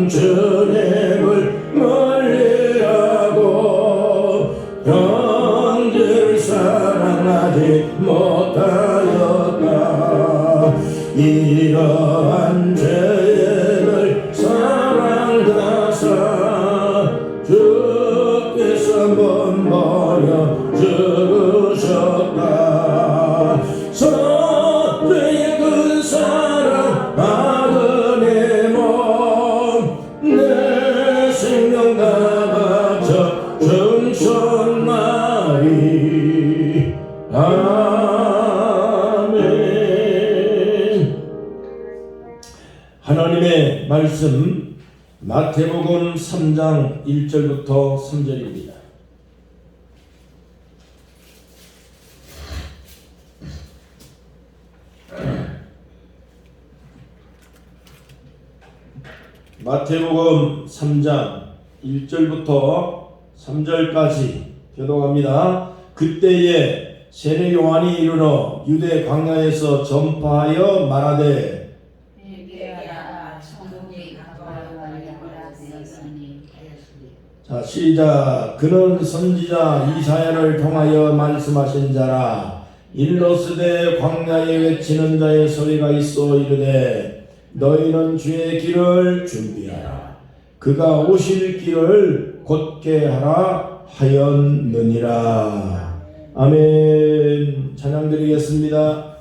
주님을 멀리하고 형제를 사랑하지 못하였다. 이러한 죄를 사랑하사 주께서 몸버려 죽으셨다. 선주의 그 사랑 아들의 몸 내 생명 다 바쳐 증손나리. 아멘. 하나님의 말씀 마태복음 3장 1절부터 3절입니다. 마태복음 3장 1절부터 3절까지 교독합니다. 그때에 세례 요한이 이르러 유대 광야에서 전파하여 말하되 자 시작. 그는 선지자 이사야를 통하여 말씀하신 자라. 일러스되 광야에 외치는 자의 소리가 있어 이르되 너희는 주의 길을 준비하라. 그가 오실 길을 곧게 하라 하였느니라. 아멘. 찬양 드리겠습니다.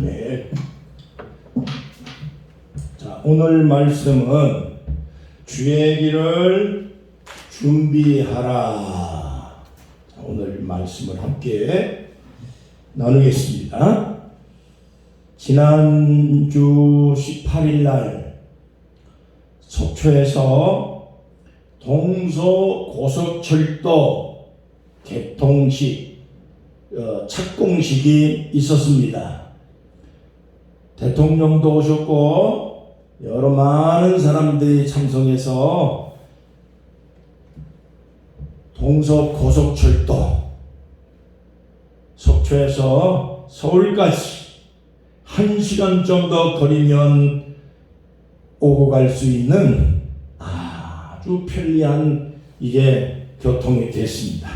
네. 자, 오늘 말씀은 주의 길을 준비하라. 자, 오늘 말씀을 함께 나누겠습니다. 지난주 18일 날 속초에서 동서고속철도 개통식 착공식이 있었습니다. 대통령도 오셨고 여러 많은 사람들이 참석해서 동서고속철도 속초에서 서울까지 1시간 정도 거리면 오고 갈 수 있는 아주 편리한 이게 교통이 됐습니다.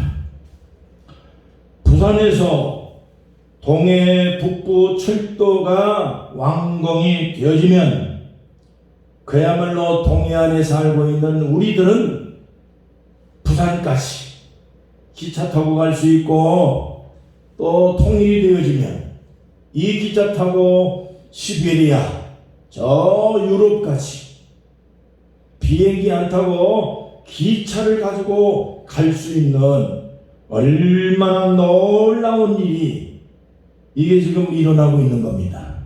부산에서 동해 북부 철도가 완공이 되어지면 그야말로 동해안에 살고 있는 우리들은 부산까지 기차 타고 갈 수 있고, 또 통일이 되어지면 이 기차 타고 시베리아, 저 유럽까지 비행기 안 타고 기차를 가지고 갈 수 있는 얼마나 놀라운 일이 이게 지금 일어나고 있는 겁니다.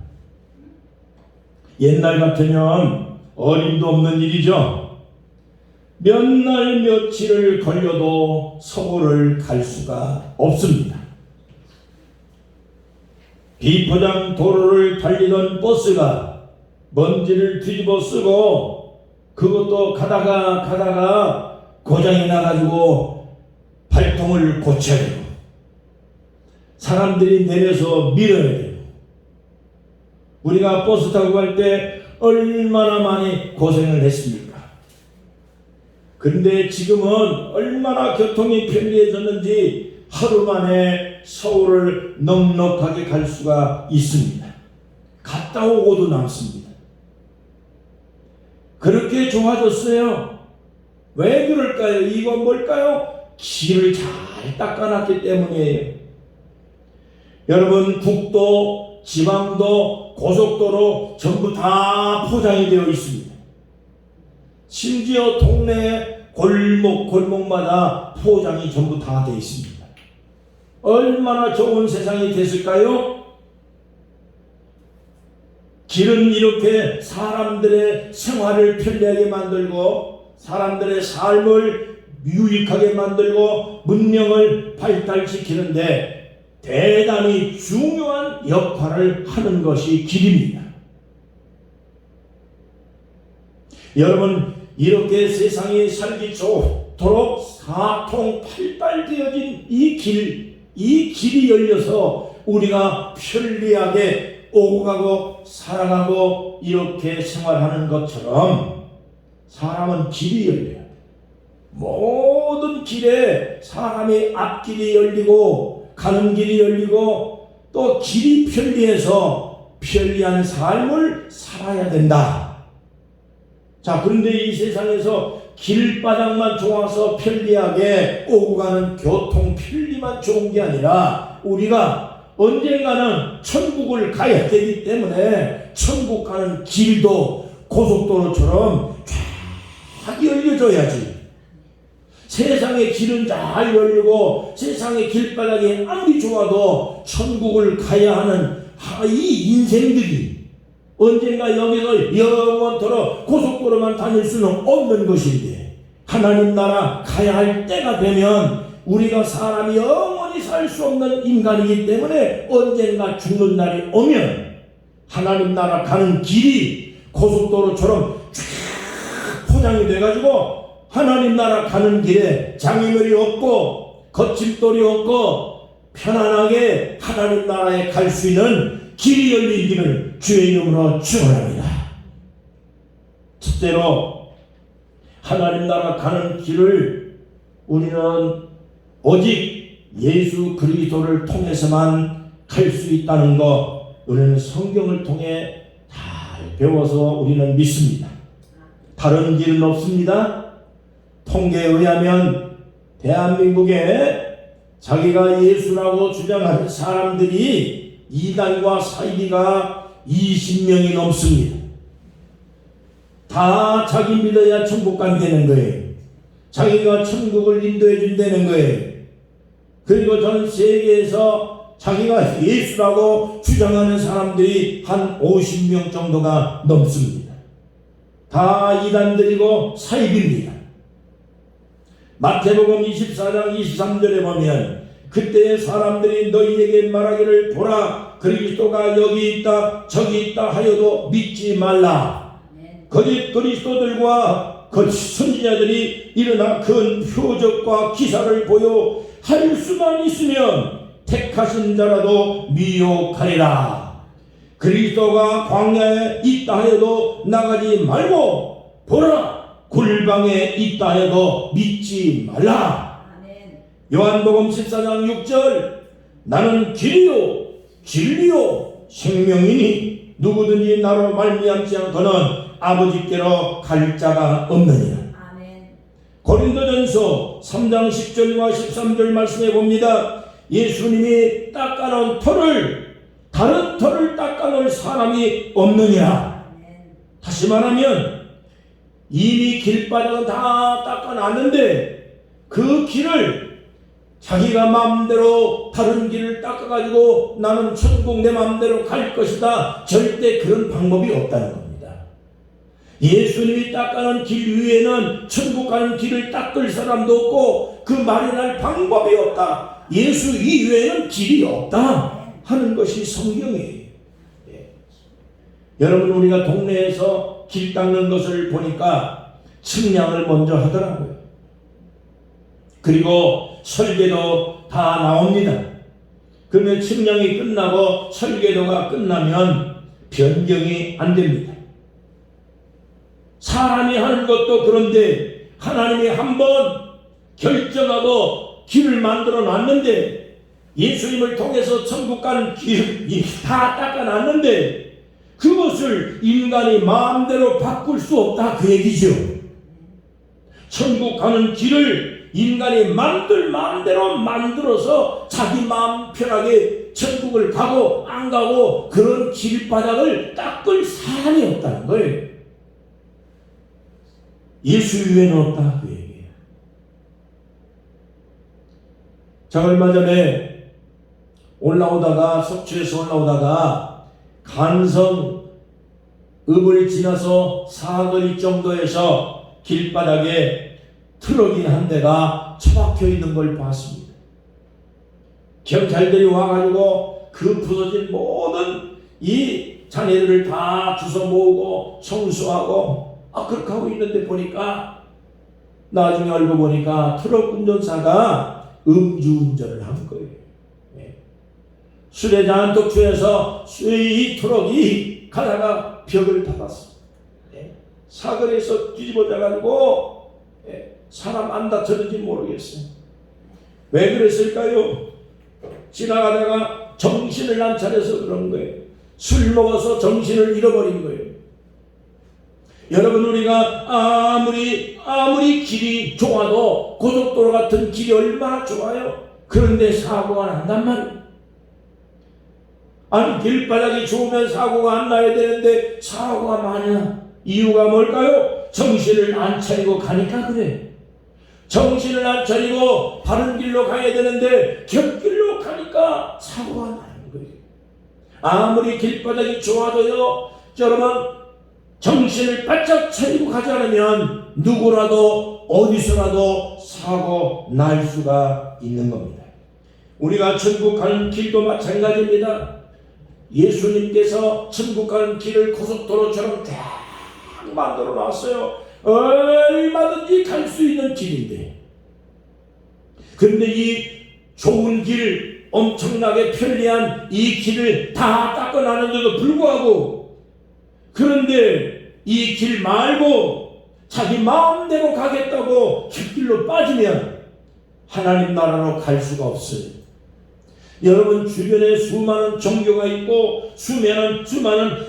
옛날 같으면 어림도 없는 일이죠. 몇 날 며칠을 걸려도 서울을 갈 수가 없습니다. 비포장 도로를 달리던 버스가 먼지를 뒤집어 쓰고 그것도 가다가 고장이 나가지고 발통을 고쳐야 되고, 사람들이 내려서 밀어야 되고, 우리가 버스 타고 갈 때 얼마나 많이 고생을 했습니까? 그런데 지금은 얼마나 교통이 편리해졌는지 하루 만에 서울을 넉넉하게 갈 수가 있습니다. 갔다 오고도 남습니다. 그렇게 좋아졌어요. 왜 그럴까요? 이건 뭘까요? 길을 잘 닦아놨기 때문이에요. 여러분, 국도, 지방도, 고속도로 전부 다 포장이 되어 있습니다. 심지어 동네 골목마다 포장이 전부 다 되어 있습니다. 얼마나 좋은 세상이 됐을까요? 길은 이렇게 사람들의 생활을 편리하게 만들고, 사람들의 삶을 유익하게 만들고, 문명을 발달시키는데 대단히 중요한 역할을 하는 것이 길입니다. 여러분, 이렇게 세상이 살기 좋도록 사통팔달되어진 이 길이 열려서 우리가 편리하게 오고 가고 살아가고 이렇게 생활하는 것처럼 사람은 길이 열려야 돼. 모든 길에 사람의 앞길이 열리고 가는 길이 열리고 또 길이 편리해서 편리한 삶을 살아야 된다. 자, 그런데 이 세상에서 길바닥만 좋아서 편리하게 오고 가는 교통 편리만 좋은 게 아니라 우리가 언젠가는 천국을 가야 되기 때문에 천국 가는 길도 고속도로처럼 쫙 열려줘야지. 세상의 길은 잘 열리고 세상의 길바닥이 아무리 좋아도 천국을 가야 하는 이 인생들이 언젠가 여기서 영원토록 고속도로만 다닐 수는 없는 것인데, 하나님 나라 가야 할 때가 되면 우리가 사람이 영원히 살 수 없는 인간이기 때문에 언젠가 죽는 날이 오면 하나님 나라 가는 길이 고속도로처럼 쫙 포장이 돼가지고 하나님 나라 가는 길에 장애물이 없고 거침돌이 없고 편안하게 하나님 나라에 갈 수 있는 길이 열리기를 주의 이름으로 축원합니다. 첫째로 하나님 나라 가는 길을 우리는 오직 예수 그리스도를 통해서만 갈 수 있다는 것, 우리는 성경을 통해 잘 배워서 우리는 믿습니다. 다른 길은 없습니다. 통계에 의하면 대한민국에 자기가 예수라고 주장하는 사람들이 이단과 사이비가 20명이 넘습니다. 다 자기 믿어야 천국 간다는 거예요. 자기가 천국을 인도해 준다는 거예요. 그리고 전 세계에서 자기가 예수라고 주장하는 사람들이 한 50명 정도가 넘습니다. 다 이단들이고 사이비입니다. 마태복음 24장 23절에 보면 그때의 사람들이 너희에게 말하기를 보라, 그리스도가 여기 있다 저기 있다 하여도 믿지 말라. 거짓 그리스도들과 거짓 선지자들이 일어나 큰 표적과 기사를 보여 할 수만 있으면 택하신 자라도 미혹하리라. 그리스도가 광야에 있다 하여도 나가지 말고 보라, 굴방에 있다 해도 믿지 말라. 아멘. 요한복음 14장 6절 나는 길이요 진리요 생명이니 누구든지 나로 말미암지 않고는 아버지께로 갈 자가 없느니라. 아멘. 고린도전서 3장 10절과 13절 말씀해 봅니다. 예수님이 닦아놓은 털을 다른 털을 닦아놓을 사람이 없느니라. 아멘. 다시 말하면 이미 길바닥은 다 닦아놨는데 그 길을 자기가 마음대로 다른 길을 닦아가지고 나는 천국 내 마음대로 갈 것이다. 절대 그런 방법이 없다는 겁니다. 예수님이 닦아놓은 길 위에는 천국 가는 길을 닦을 사람도 없고 그 마련할 방법이 없다. 예수 이외에는 길이 없다 하는 것이 성경이에요. 예. 여러분 우리가 동네에서 길 닦는 것을 보니까 측량을 먼저 하더라고요. 그리고 설계도 다 나옵니다. 그러면 측량이 끝나고 설계도가 끝나면 변경이 안 됩니다. 사람이 하는 것도 그런데 하나님이 한번 결정하고 길을 만들어 놨는데 예수님을 통해서 천국 가는 길 다 닦아 놨는데 그것을 인간이 마음대로 바꿀 수 없다 그 얘기죠. 천국 가는 길을 인간이 마음대로 만들어서 자기 마음 편하게 천국을 가고 안 가고 그런 길바닥을 닦을 사람이 없다는 거예요. 예수 위에는 없다 그 얘기예요. 자, 얼마 전에 속초에서 올라오다가 간성읍을 지나서 사거리 정도에서 길바닥에 트럭이 한 대가 처박혀 있는 걸 봤습니다. 경찰들이 와가지고 그 부서진 모든 이 자네들을 다 주워 모으고 청소하고 그렇게 하고 있는데 보니까 나중에 알고 보니까 트럭 운전사가 음주운전을 한 거예요. 술에 잔뜩 취해서 이 트럭이 가다가 벽을 닫았습니다. 사거리에서 뒤집어져가지고 사람 안 다쳤는지 모르겠어요. 왜 그랬을까요? 지나가다가 정신을 안 차려서 그런 거예요. 술 먹어서 정신을 잃어버린 거예요. 여러분 우리가 아무리 길이 좋아도 고속도로 같은 길이 얼마나 좋아요. 그런데 사고가 난단 말이에요. 아니 길바닥이 좋으면 사고가 안 나야 되는데 사고가 많이 나. 이유가 뭘까요? 정신을 안 차리고 가니까 그래. 정신을 안 차리고 바른 길로 가야 되는데 곁길로 가니까 사고가 나는 거예요. 아무리 길바닥이 좋아도요, 여러분 정신을 바짝 차리고 가지 않으면 누구라도 어디서라도 사고 날 수가 있는 겁니다. 우리가 천국 가는 길도 마찬가지입니다. 예수님께서 천국 가는 길을 고속도로처럼 쫙 만들어 놨어요. 얼마든지 갈 수 있는 길인데, 근데 이 좋은 길, 엄청나게 편리한 이 길을 다 닦아놨는데도 불구하고, 그런데 이 길 말고 자기 마음대로 가겠다고 뒷길로 빠지면 하나님 나라로 갈 수가 없어요. 여러분 주변에 수많은 종교가 있고 수많은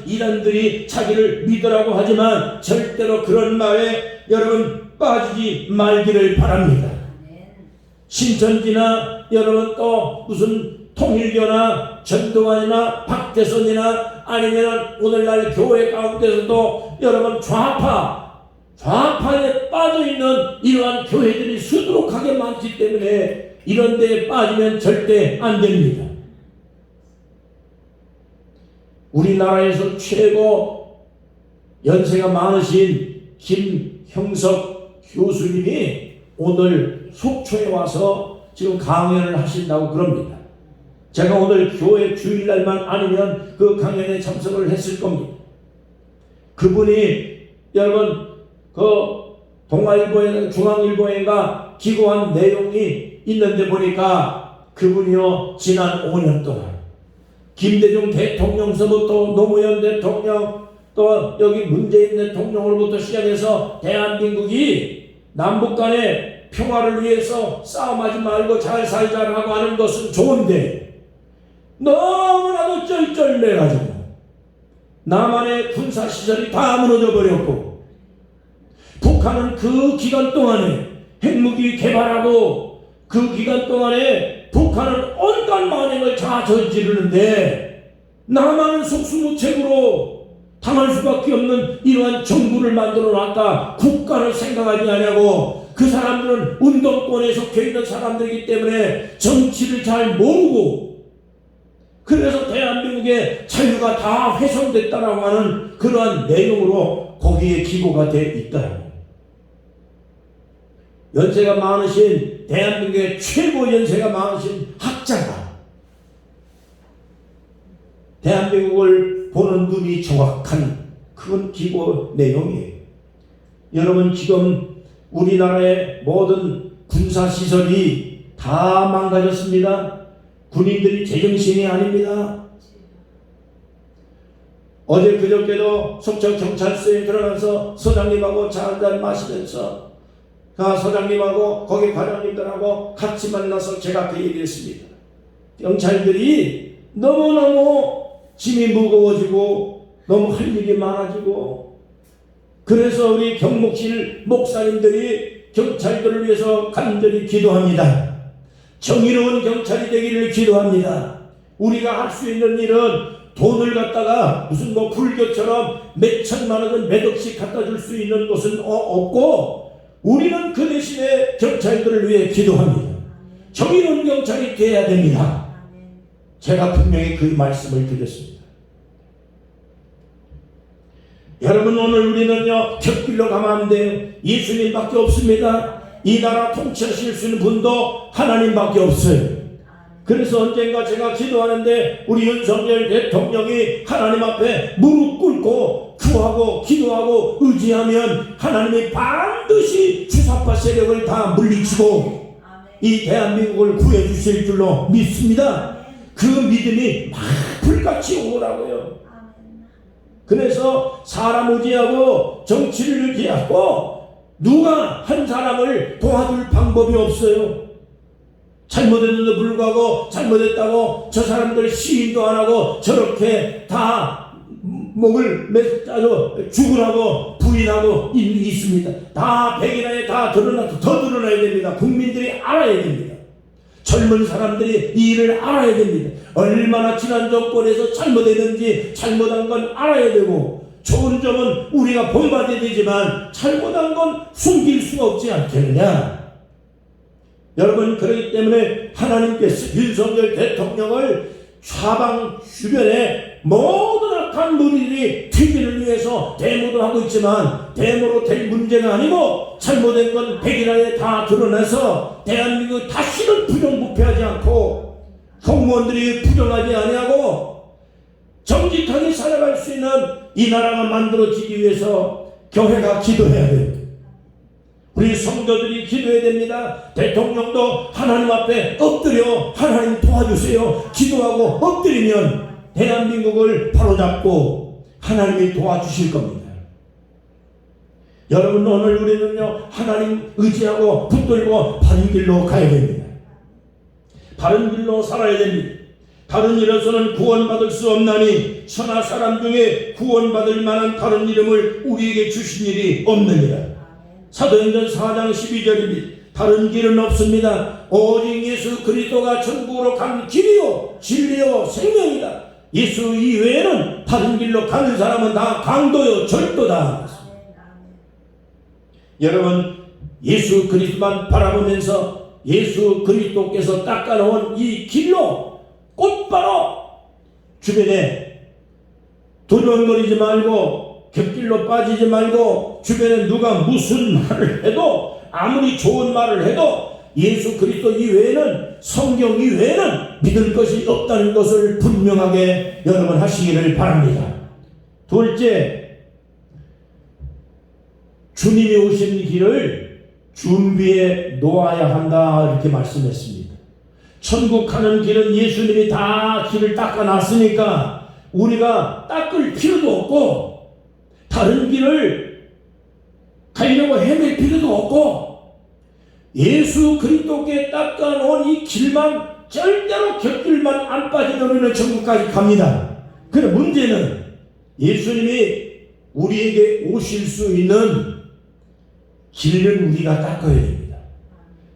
이단들이 자기를 믿으라고 하지만 절대로 그런 말에 여러분 빠지지 말기를 바랍니다. 신천지나 여러분 또 무슨 통일교나 전도관이나 박대선이나 아니면 오늘날 교회 가운데서도 여러분 좌파에 빠져있는 이러한 교회들이 수두룩하게 많기 때문에 이런 데에 빠지면 절대 안 됩니다. 우리나라에서 최고 연세가 많으신 김형석 교수님이 오늘 속초에 와서 지금 강연을 하신다고 그럽니다. 제가 오늘 교회 주일날만 아니면 그 강연에 참석을 했을 겁니다. 그분이 여러분 그 동아일보에 중앙일보에가 기고한 내용이 있는데 보니까 그분이요 지난 5년 동안 김대중 대통령서부터 노무현 대통령 또 여기 문재인 대통령으로부터 시작해서 대한민국이 남북 간의 평화를 위해서 싸움하지 말고 잘 살자라고 하는 것은 좋은데 너무나도 쩔쩔매가지고 남한의 군사시설이 다 무너져 버렸고, 북한은 그 기간 동안에 핵무기 개발하고 그 기간 동안에 북한은 온갖 만행을 다 저지르는데 남한은 속수무책으로 당할 수밖에 없는 이러한 정부를 만들어 놨다. 국가를 생각하지 않냐고. 그 사람들은 운동권에 속해 있는 사람들이기 때문에 정치를 잘 모르고, 그래서 대한민국의 자유가 다 훼손됐다라고 하는 그러한 내용으로 거기에 기고가 되어 있다. 연세가 많으신, 대한민국의 최고 연세가 많으신 학자가 대한민국을 보는 눈이 정확한 그건 기고 내용이에요. 여러분, 지금 우리나라의 모든 군사시설이 다 망가졌습니다. 군인들이 제정신이 아닙니다. 어제 그저께도 속초경찰서에 들어가서 서장님하고 차 한잔 마시면서 서장님하고 거기 과장님들하고 같이 만나서 제가 그 얘기했습니다. 경찰들이 너무너무 짐이 무거워지고 너무 할 일이 많아지고, 그래서 우리 경목실 목사님들이 경찰들을 위해서 간절히 기도합니다. 정의로운 경찰이 되기를 기도합니다. 우리가 할 수 있는 일은 돈을 갖다가 무슨 불교처럼 몇 천만 원은 몇 억씩 갖다 줄 수 있는 것은 없고, 우리는 그 대신에 경찰들을 위해 기도합니다. 정의로운 경찰이 되어야 됩니다. 제가 분명히 그 말씀을 드렸습니다. 여러분, 오늘 우리는요, 곁길로 가면 안 돼요. 예수님밖에 없습니다. 이 나라 통치하실 수 있는 분도 하나님밖에 없어요. 그래서 언젠가 제가 기도하는데 우리 윤석열 대통령이 하나님 앞에 무릎 꿇고 구하고 기도하고 의지하면 하나님이 반드시 주사파 세력을 다 물리치고 이 대한민국을 구해주실 줄로 믿습니다. 그 믿음이 막 불같이 오더라고요. 그래서 사람 의지하고 정치를 의지하고 누가 한 사람을 도와줄 방법이 없어요. 잘못했는데 불구하고 잘못했다고 저 사람들 시인도 안 하고 저렇게 다 목을 죽으라고 부인하고 있습니다. 다 백인화에 다 드러나서 더 드러나야 됩니다. 국민들이 알아야 됩니다. 젊은 사람들이 이 일을 알아야 됩니다. 얼마나 지난 정권에서 잘못했는지 잘못한 건 알아야 되고, 좋은 점은 우리가 본받아야 되지만 잘못한 건 숨길 수가 없지 않겠느냐. 여러분, 그렇기 때문에 하나님께서 윤석열 대통령을 사방 주변에 모든 악한 무리들이 튀기를 위해서 데모도 하고 있지만 데모로 될 문제가 아니고, 잘못된 건 백일화에 다 드러나서 대한민국 다시는 부정부패하지 않고 공무원들이 부정하지 아니하고 정직하게 살아갈 수 있는 이 나라가 만들어지기 위해서 교회가 기도해야 돼요. 우리 성도들이 기도해야 됩니다. 대통령도 하나님 앞에 엎드려 하나님 도와주세요 기도하고 엎드리면 대한민국을 바로잡고 하나님이 도와주실 겁니다. 여러분, 오늘 우리는요, 하나님 의지하고 붙들고 바른 길로 가야 됩니다. 바른 길로 살아야 됩니다. 다른 일에서는 구원받을 수 없나니 천하 사람 중에 구원받을 만한 다른 이름을 우리에게 주신 일이 없느니라. 사도행전 4장 12절입니다. 다른 길은 없습니다. 오직 예수 그리스도가 천국으로 간 길이요 진리요 생명이다. 예수 이외에는 다른 길로 가는 사람은 다 강도요 절도다. 여러분, 예수 그리스도만 바라보면서 예수 그리스도께서 닦아놓은 이 길로 곧바로 주변에 두려움거리지 말고 곁길로 빠지지 말고, 주변에 누가 무슨 말을 해도 아무리 좋은 말을 해도 예수 그리스도 이외에는, 성경 이외에는 믿을 것이 없다는 것을 분명하게 여러분 하시기를 바랍니다. 둘째, 주님이 오신 길을 준비해 놓아야 한다 이렇게 말씀했습니다. 천국 가는 길은 예수님이 다 길을 닦아놨으니까 우리가 닦을 필요도 없고 다른 길을 가려고 헤맬 필요도 없고 예수 그리스도께 닦아놓은 이 길만 절대로 곁길만 안 빠지면 우리는 천국까지 갑니다. 그런데 문제는 예수님이 우리에게 오실 수 있는 길을 우리가 닦아야 됩니다.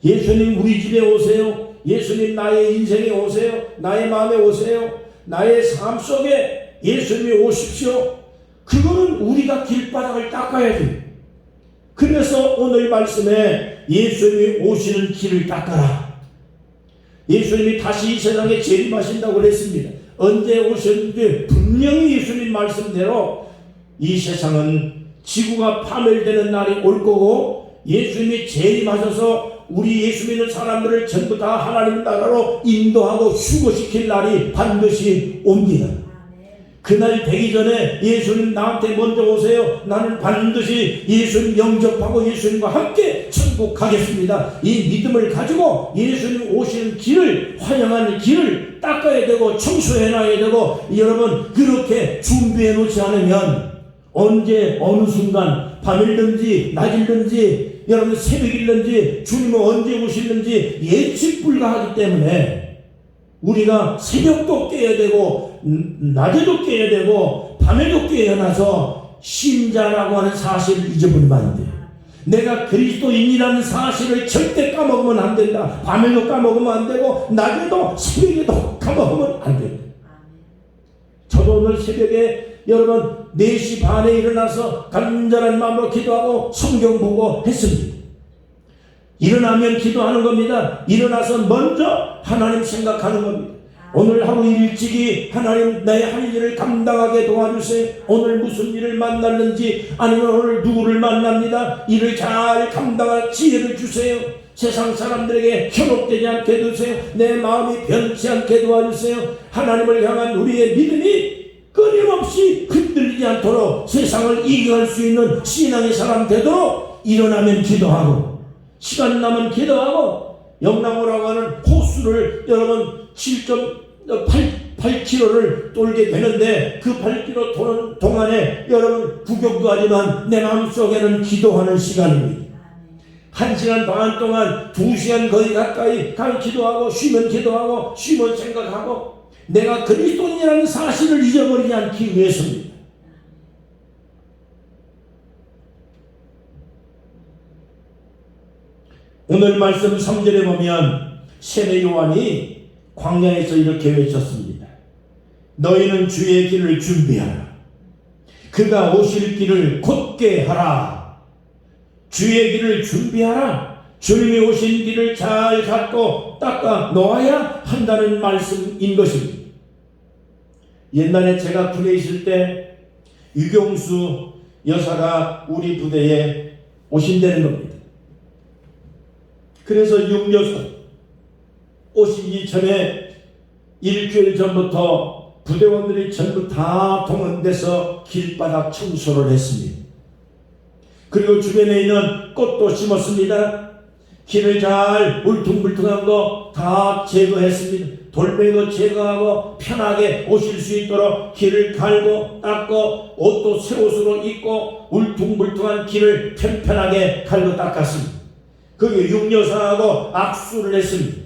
예수님 우리 집에 오세요. 예수님 나의 인생에 오세요. 나의 마음에 오세요. 나의 삶 속에 예수님이 오십시오. 그거는 우리가 길바닥을 닦아야 돼요. 그래서 오늘 말씀에 예수님이 오시는 길을 닦아라. 예수님이 다시 이 세상에 재림하신다고 그랬습니다. 언제 오셨는지 분명히 예수님 말씀대로 이 세상은 지구가 파멸되는 날이 올 거고 예수님이 재림하셔서 우리 예수 믿는 사람들을 전부 다 하나님 나라로 인도하고 휴거시킬 날이 반드시 옵니다. 그날 되기 전에 예수님 나한테 먼저 오세요. 나는 반드시 예수님 영접하고 예수님과 함께 천국 가겠습니다. 이 믿음을 가지고 예수님 오시는 길을, 환영하는 길을 닦아야 되고 청소해놔야 되고, 여러분 그렇게 준비해 놓지 않으면 언제 어느 순간 밤일든지 낮일든지 여러분 새벽일든지 주님은 언제 오실는지 예측 불가하기 때문에 우리가 새벽도 깨야 되고 낮에도 깨야 되고 밤에도 깨어나서 신자라고 하는 사실을 잊어버리면 안 돼요. 내가 그리스도인이라는 사실을 절대 까먹으면 안 된다. 밤에도 까먹으면 안 되고 낮에도 새벽에도 까먹으면 안 된다. 저도 오늘 새벽에 여러분 4시 반에 일어나서 간절한 마음으로 기도하고 성경 보고 했습니다. 일어나면 기도하는 겁니다. 일어나서 먼저 하나님 생각하는 겁니다. 오늘 하루 일찍이 하나님 나의 할 일을 감당하게 도와주세요. 오늘 무슨 일을 만났는지 아니면 오늘 누구를 만납니다. 일을 잘 감당할 지혜를 주세요. 세상 사람들에게 현혹되지 않게 해주세요. 내 마음이 변치 않게 도와주세요. 하나님을 향한 우리의 믿음이 끊임없이 흔들리지 않도록 세상을 이겨갈 수 있는 신앙의 사람 되도록 일어나면 기도하고 시간 나면 기도하고 영남호라고 하는 호수를 여러분 7.8km를 돌게 되는데 그 8km 도는 동안에 여러분 구경도 하지만 내 마음속에는 기도하는 시간입니다. 1시간 반 동안 2시간 거의 가까이 기도하고 쉬면 기도하고 쉬면 생각하고 내가 그리스도인이라는 사실을 잊어버리지 않기 위해서입니다. 오늘 말씀 3절에 보면 세례 요한이 광야에서 이렇게 외쳤습니다. 너희는 주의 길을 준비하라. 그가 오실 길을 곧게 하라. 주의 길을 준비하라. 주님이 오신 길을 잘 갖고 닦아 놓아야 한다는 말씀인 것입니다. 옛날에 제가 군에 있을 때 유경수 여사가 우리 부대에 오신다는 겁니다. 그래서 육여사 오시기 전에 일주일 전부터 부대원들이 전부 다 동원돼서 길바닥 청소를 했습니다. 그리고 주변에 있는 꽃도 심었습니다. 길을 잘 울퉁불퉁한 거 다 제거했습니다. 돌멩이도 제거하고 편하게 오실 수 있도록 길을 갈고 닦고 옷도 새 옷으로 입고 울퉁불퉁한 길을 편편하게 갈고 닦았습니다. 거기에 육여사하고 악수를 했습니다.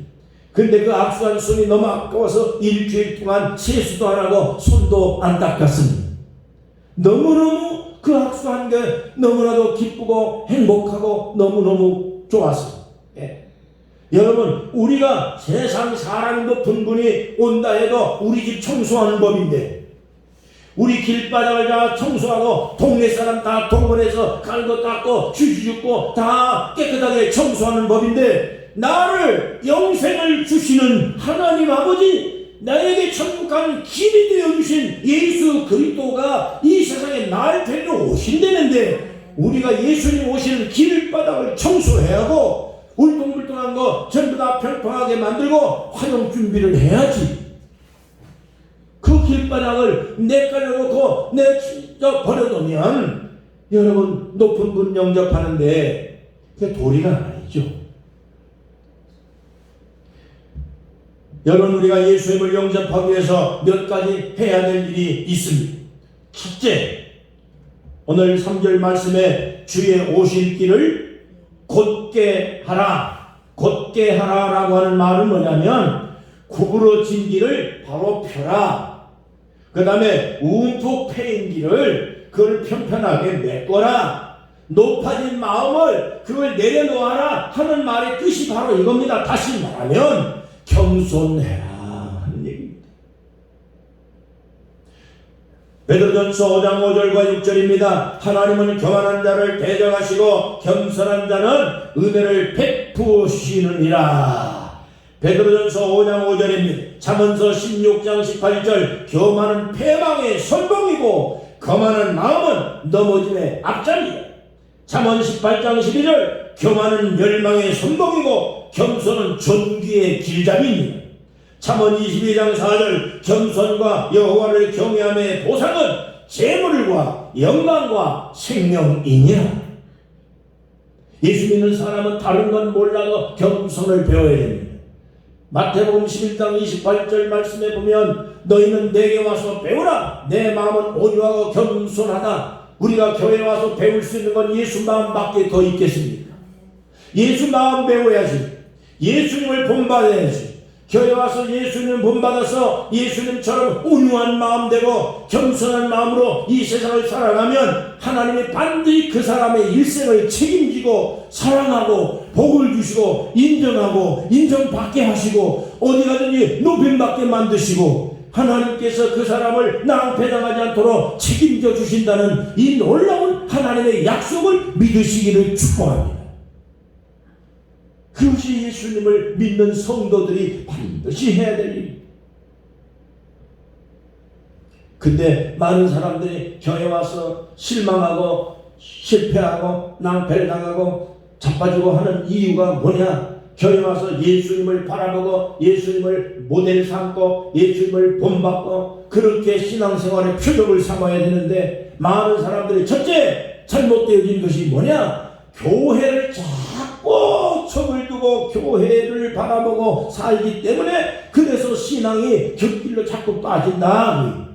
근데 그 악수한 손이 너무 아까워서 일주일 동안 세수도 안 하고 손도 안 닦았습니다. 너무너무 그 악수한 게 너무나도 기쁘고 행복하고 너무너무 좋았어요. 예. 여러분 우리가 세상 사람 높은 분이 온다 해도 우리 집 청소하는 법인데 우리 길바닥을 다 청소하고 동네 사람 다 동원해서 갈고 닦고 휴지 줍고 다 깨끗하게 청소하는 법인데 나를 영생을 주시는 하나님 아버지 나에게 천국 가는 길이 되어주신 예수 그리스도가 이 세상에 날 데리러 오신다는데 우리가 예수님 오시는 길바닥을 청소해야 하고 울퉁불퉁한 거 전부 다 평평하게 만들고 환영 준비를 해야지. 그 길바닥을 내깔려놓고 버려두면 여러분 높은 분 영접하는데 그게 도리가 아니죠. 여러분 우리가 예수님을 영접하기 위해서 몇 가지 해야 될 일이 있습니다. 첫째, 오늘 3절 말씀에 주의 오실 길을 곧게 하라. 곧게 하라라고 하는 말은 뭐냐면 구부러진 길을 바로 펴라. 그 다음에 움푹 패인 길을 그걸 편편하게 메꿔라. 높아진 마음을 그걸 내려놓아라 하는 말의 뜻이 바로 이겁니다. 다시 말하면 겸손해라 하는 얘기입니다. 베드로전서 5장 5절과 6절입니다. 하나님은 교만한 자를 대적하시고 겸손한 자는 은혜를 베푸시느니라. 베드로전서 5장 5절입니다. 잠언서 16장 18절 교만은 패망의 선봉이고 거만한 마음은 넘어짐의 앞자리다. 잠언 18장 12절 교만은 멸망의 선봉이고 겸손은 존귀의 길잡이입니다. 잠언 22장 4절 겸손과 여호와를 경외함의 보상은 재물과 영광과 생명이니라. 예수 믿는 사람은 다른 건 몰라도 겸손을 배워야 됩니다. 마태복음 11장 28절 말씀에 보면 너희는 내게 와서 배우라. 내 마음은 온유하고 겸손하다. 우리가 교회에 와서 배울 수 있는 건 예수 마음밖에 더 있겠습니까? 예수 마음 배워야지. 예수님을 본받아야지. 교회 와서 예수님 본받아서 예수님처럼 온유한 마음 되고 겸손한 마음으로 이 세상을 살아가면 하나님이 반드시 그 사람의 일생을 책임지고 사랑하고 복을 주시고 인정하고 인정받게 하시고 어디 가든지 높임받게 만드시고 하나님께서 그 사람을 낭패당하지 않도록 책임져 주신다는 이 놀라운 하나님의 약속을 믿으시기를 축복합니다. 그것이 예수님을 믿는 성도들이 반드시 해야 될 일입니다. 근데 많은 사람들이 교회 와서 실망하고 실패하고 낭패를 당하고 자빠지고 하는 이유가 뭐냐? 교회 와서 예수님을 바라보고 예수님을 모델 삼고 예수님을 본받고 그렇게 신앙생활의 표적을 삼아야 되는데 많은 사람들이 첫째 잘못되어진 것이 뭐냐? 교회를 자꾸 척을 두고 교회를 바라보고 살기 때문에 그래서 신앙이 곁길로 자꾸 빠진다.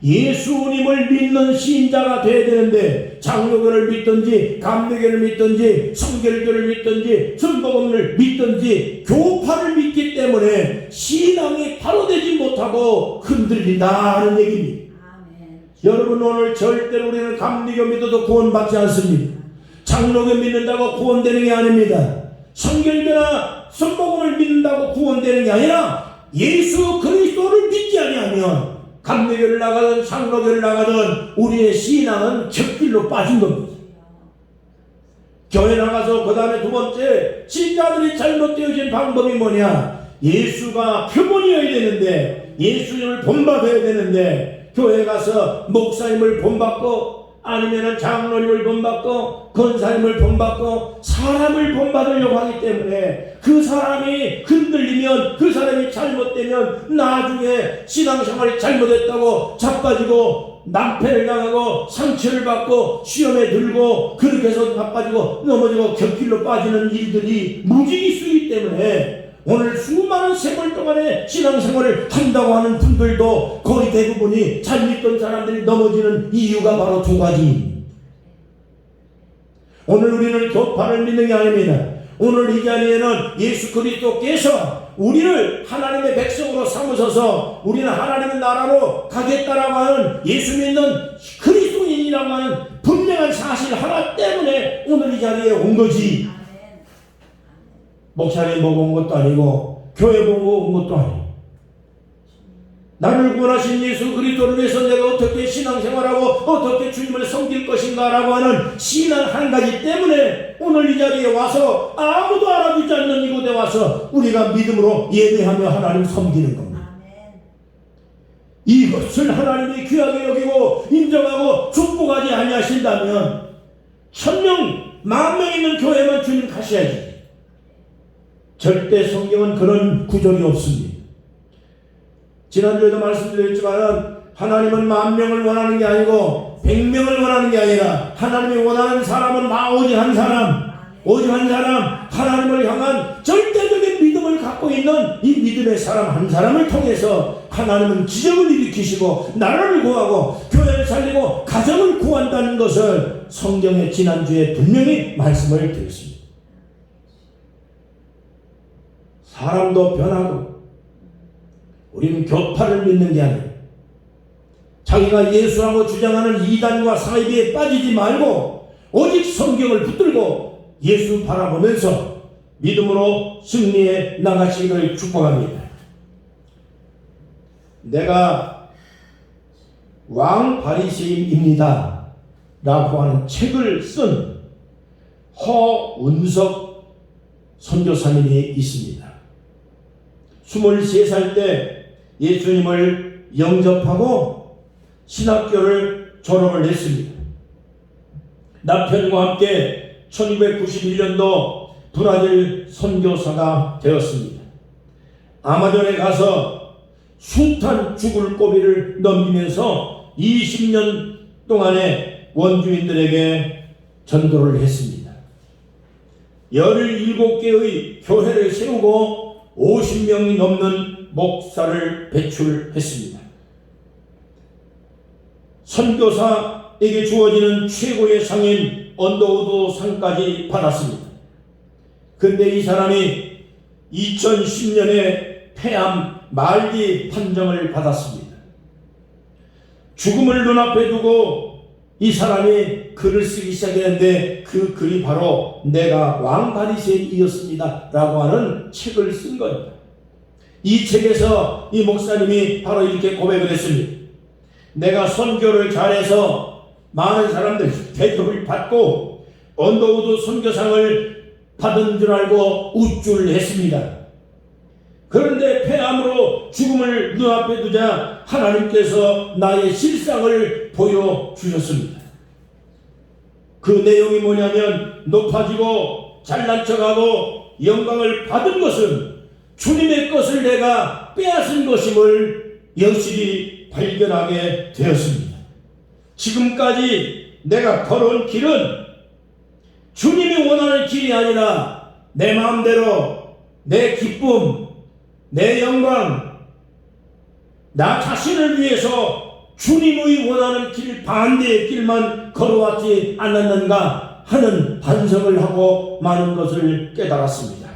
예수님을 믿는 신자가 돼야 되는데 장로교를 믿든지 감리교를 믿든지 성결교를 믿든지 전복음을 믿든지 교파를 믿기 때문에 신앙이 바로 되지 못하고 흔들린다 하는 얘기입니다. 아멘. 여러분 오늘 절대로 우리는 감리교 믿어도 구원받지 않습니다. 장로교 믿는다고 구원되는 게 아닙니다. 성결교나 선복음을 믿는다고 구원되는 게 아니라 예수 그리스도를 믿지 아니하면 감리교를 나가든 장로교를 나가든 우리의 신앙은 곁길로 빠진 겁니다. 교회 나가서 그 다음에 두 번째 신자들이 잘못되어진 방법이 뭐냐? 예수가 표본이어야 되는데 예수님을 본받아야 되는데 교회 가서 목사님을 본받고 아니면 장로님을 본받고 권사님을 본받고 사람을 본받으려고 하기 때문에 그 사람이 흔들리면 그 사람이 잘못되면 나중에 신앙생활이 잘못했다고 자빠지고 낭패를 당하고 상처를 받고 시험에 들고 그렇게 해서 나빠지고 넘어지고 곁길로 빠지는 일들이 무지히 있기 때문에 오늘 수많은 세월 동안에 신앙생활을 한다고 하는 분들도 거의 대부분이 잘 믿던 사람들이 넘어지는 이유가 바로 두 가지. 오늘 우리는 교파를 믿는 게 아닙니다. 오늘 이 자리에는 예수 그리스도께서 우리를 하나님의 백성으로 삼으셔서 우리는 하나님의 나라로 가겠다라고 하는 예수 믿는 그리스도인이라고 하는 분명한 사실 하나 때문에 오늘 이 자리에 온 거지. 목사님 보고 온 것도 아니고 교회 보고 온 것도 아니고 나를 구원하신 예수 그리스도를 위해서 내가 어떻게 신앙생활하고 어떻게 주님을 섬길 것인가 라고 하는 신앙 한 가지 때문에 오늘 이 자리에 와서 아무도 알아주지 않는 이곳에 와서 우리가 믿음으로 예배하며 하나님 섬기는 겁니다. 이것을 하나님이 귀하게 여기고 인정하고 축복하지 아니하신다면 1000명, 10,000명 있는 교회만 주님 가셔야지. 절대 성경은 그런 구절이 없습니다. 지난주에도 말씀드렸지만 하나님은 10,000명을 원하는 게 아니고 100명을 원하는 게 아니라 하나님이 원하는 사람은 오직 한 사람, 오직 한 사람, 하나님을 향한 절대적인 믿음을 갖고 있는 이 믿음의 사람 한 사람을 통해서 하나님은 기적을 일으키시고 나라를 구하고 교회를 살리고 가정을 구한다는 것을 성경의 지난주에 분명히 말씀을 드렸습니다. 사람도 변하고 우리는 교파를 믿는 게 아니에요. 자기가 예수라고 주장하는 이단과 사이비에 빠지지 말고 오직 성경을 붙들고 예수 바라보면서 믿음으로 승리해 나가시기를 축복합니다. 내가 왕 바리새인입니다 라고 하는 책을 쓴 허은석 선교사님이 있습니다. 23살 때 예수님을 영접하고 신학교를 졸업을 했습니다. 남편과 함께 1991년도 브라질 선교사가 되었습니다. 아마존에 가서 숱한 죽을 고비를 넘기면서 20년 동안에 원주민들에게 전도를 했습니다. 17개의 교회를 세우고 50명이 넘는 목사를 배출했습니다. 선교사에게 주어지는 최고의 상인 언더우드 상까지 받았습니다. 근데 이 사람이 2010년에 폐암 말기 판정을 받았습니다. 죽음을 눈앞에 두고 이 사람이 글을 쓰기 시작했는데 그 글이 바로 내가 왕 바리새인이었습니다 라고 하는 책을 쓴 겁니다. 이 책에서 이 목사님이 바로 이렇게 고백을 했습니다. 내가 선교를 잘해서 많은 사람들 대접을 받고 언더우드 선교상을 받은 줄 알고 우쭐했습니다. 그런데 폐암으로 죽음을 눈앞에 두자 하나님께서 나의 실상을 보여주셨습니다. 그 내용이 뭐냐면 높아지고 잘난 척하고 영광을 받은 것은 주님의 것을 내가 빼앗은 것임을 여실히 발견하게 되었습니다. 지금까지 내가 걸어온 길은 주님이 원하는 길이 아니라 내 마음대로 내 기쁨, 내 영광, 나 자신을 위해서 주님의 원하는 길 반대의 길만 걸어왔지 않았는가 하는 반성을 하고 많은 것을 깨달았습니다.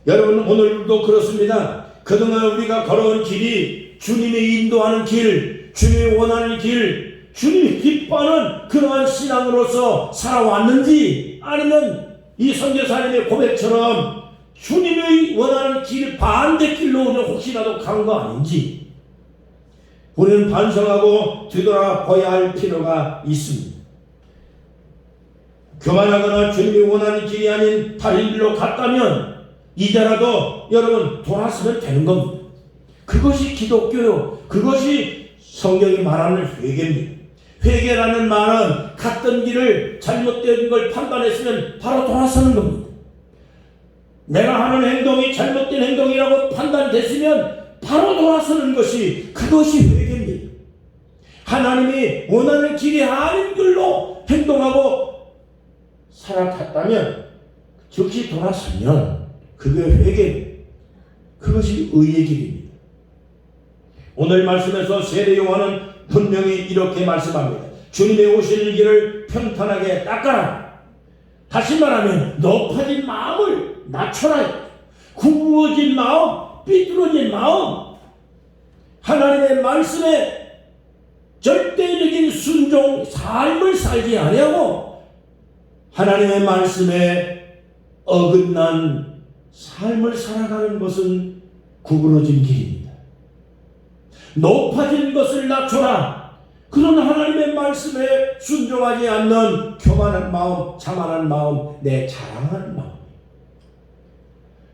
여러분 오늘도 그렇습니다. 그동안 우리가 걸어온 길이 주님이 인도하는 길, 주님이 원하는 길, 주님이 기뻐하는 그러한 신앙으로서 살아왔는지 아니면 이 선교사님의 고백처럼 주님의 원하는 길 반대길로 혹시라도 간 거 아닌지 우리는 반성하고 되돌아봐야 할 필요가 있습니다. 교만하거나 주님이 원하는 길이 아닌 다른 길로 갔다면 이제라도 여러분 돌아서면 되는 겁니다. 그것이 기독교요. 그것이 성경이 말하는 회개입니다. 회개라는 말은 갔던 길을 잘못된 걸 판단했으면 바로 돌아서는 겁니다. 내가 하는 행동이 잘못된 행동이라고 판단됐으면 바로 돌아서는 것이 그것이 회개입니다. 하나님이 원하는 길이 아닌 길로 행동하고 살아갔다면 즉시 돌아서면 그게 회개입니다. 그것이 의의 길입니다. 오늘 말씀에서 세례 요한은 분명히 이렇게 말씀합니다. 주님의 오시는 길을 평탄하게 닦아라. 다시 말하면 높아진 마음을 낮춰라. 구부러진 마음, 삐뚤어진 마음, 하나님의 말씀에 절대적인 순종 삶을 살지 아니하고 하나님의 말씀에 어긋난 삶을 살아가는 것은 구부러진 길입니다. 높아진 것을 낮춰라. 그런 하나님의 말씀에 순종하지 않는 교만한 마음, 자만한 마음, 내 자랑하는 마음.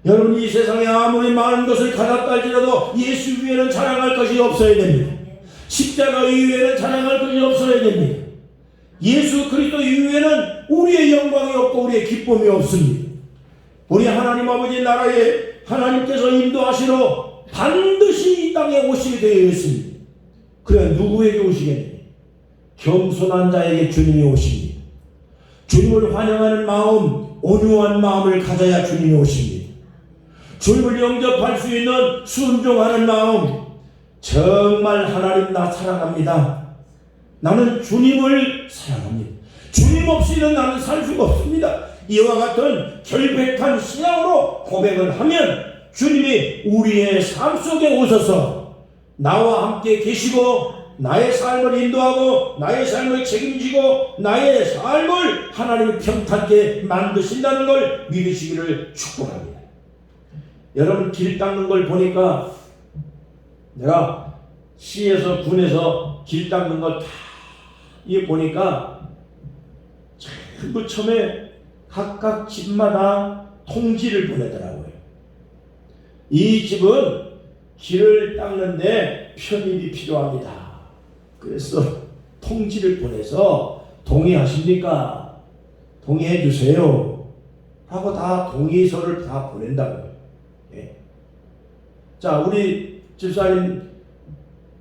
여러분 이 세상에 아무리 많은 것을 가졌다 할지라도 예수 위에는 자랑할 것이 없어야 됩니다. 십자가 이외에는 자랑할 것이 없어야 됩니다. 예수 그리스도 이외에는 우리의 영광이 없고 우리의 기쁨이 없습니다. 우리 하나님 아버지 나라에 하나님께서 인도하시러 반드시 이 땅에 오시게 되어 있습니다. 그래 누구에게 오시겠느냐? 겸손한 자에게 주님이 오십니다. 주님을 환영하는 마음, 온유한 마음을 가져야 주님이 오십니다. 주님을 영접할 수 있는 순종하는 마음, 정말 하나님 나 사랑합니다. 나는 주님을 사랑합니다. 주님 없이는 나는 살 수가 없습니다. 이와 같은 결백한 신앙으로 고백을 하면 주님이 우리의 삶 속에 오셔서 나와 함께 계시고 나의 삶을 인도하고 나의 삶을 책임지고 나의 삶을 하나님이 평탄하게 만드신다는 걸 믿으시기를 축복합니다. 여러분, 길 닦는 걸 보니까 내가 시에서 군에서 길 닦는 거 다 이게 보니까 전부 처음에 각각 집마다 통지를 보내더라고요. 이 집은 길을 닦는데 편입이 필요합니다. 그래서 통지를 보내서 동의하십니까? 동의해 주세요 하고 다 동의서를 다 보낸다고요. 예. 자, 우리 집사님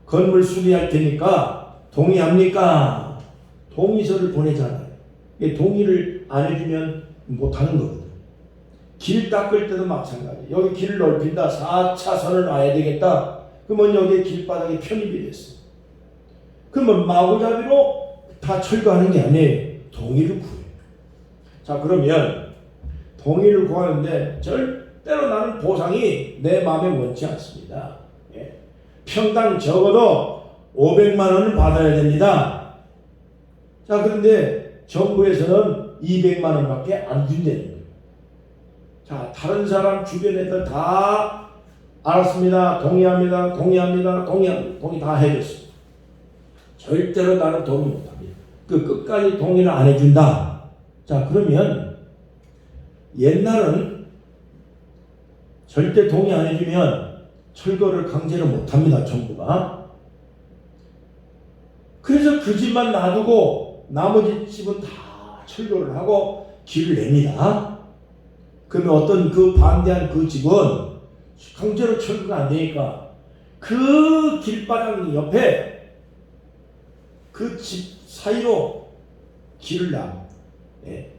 건물 수리할 테니까 동의합니까? 동의서를 보내잖아요. 동의를 안 해주면 못하는 거거든. 길 닦을 때도 마찬가지. 여기 길을 넓힌다. 4차선을 놔야 되겠다. 그러면 여기 길바닥에 편입이 됐어. 그러면 마구잡이로 다 철거하는 게 아니에요. 동의를 구해요. 자, 그러면 동의를 구하는데 절대로 나는 보상이 내 마음에 원치 않습니다. 예. 평당 적어도 500만 원을 받아야 됩니다. 자, 그런데 정부에서는 200만 원밖에 안 준다는 거예요. 자, 다른 사람 주변 애들 다 알았습니다. 동의합니다. 동의 다 해줬어. 절대로 나는 동의 못합니다. 그 끝까지 동의를 안 해준다. 자, 그러면 옛날은 절대 동의 안 해주면 철거를 강제로 못합니다. 정부가. 그래서 그 집만 놔두고 나머지 집은 다 철거를 하고 길을 냅니다. 그러면 어떤 그 반대한 그 집은 강제로 철거가 안 되니까 그 길바닥 옆에 그 집 사이로 길을 놔. 예.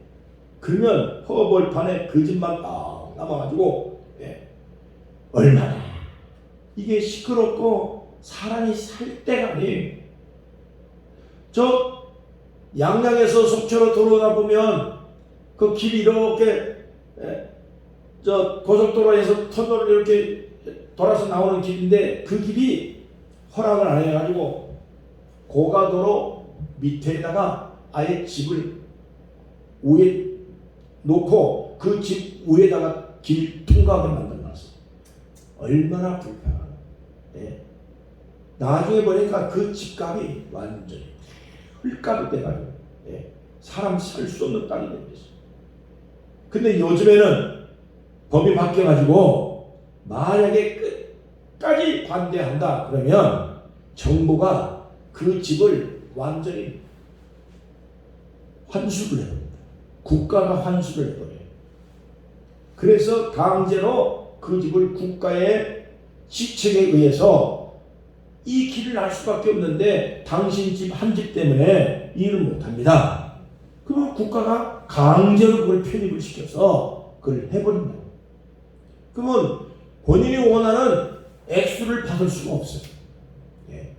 그러면 허벌판에 그 집만 딱 남아가지고, 예. 얼마나 이게 시끄럽고 사람이 살 데가 아니에요. 저 양양에서 속초로 들어오다 보면 그 길이 이렇게, 예. 저 고속도로에서 터널을 이렇게 돌아서 나오는 길인데 그 길이 허락을 안 해가지고 고가도로 밑에다가 아예 집을 위에 놓고 그 집 위에다가 길 통과하게 만들어놨어. 얼마나 불편하나. 예. 나중에 보니까 그 집값이 완전히 헐값이 돼가지고, 예. 사람 살 수 없는 땅이 됐어. 근데 요즘에는 법이 바뀌어가지고 만약에 끝까지 반대한다 그러면 정부가 그 집을 완전히 환수를 해버립니다. 국가가 환수를 해버려요. 그래서 강제로 그 집을 국가의 지책에 의해서 이 길을 할 수밖에 없는데 당신 집 한 집 때문에 일을 못합니다. 그러면 국가가 강제로 그걸 편입을 시켜서 그걸 해버린다. 그러면 본인이 원하는 액수를 받을 수가 없어요. 예.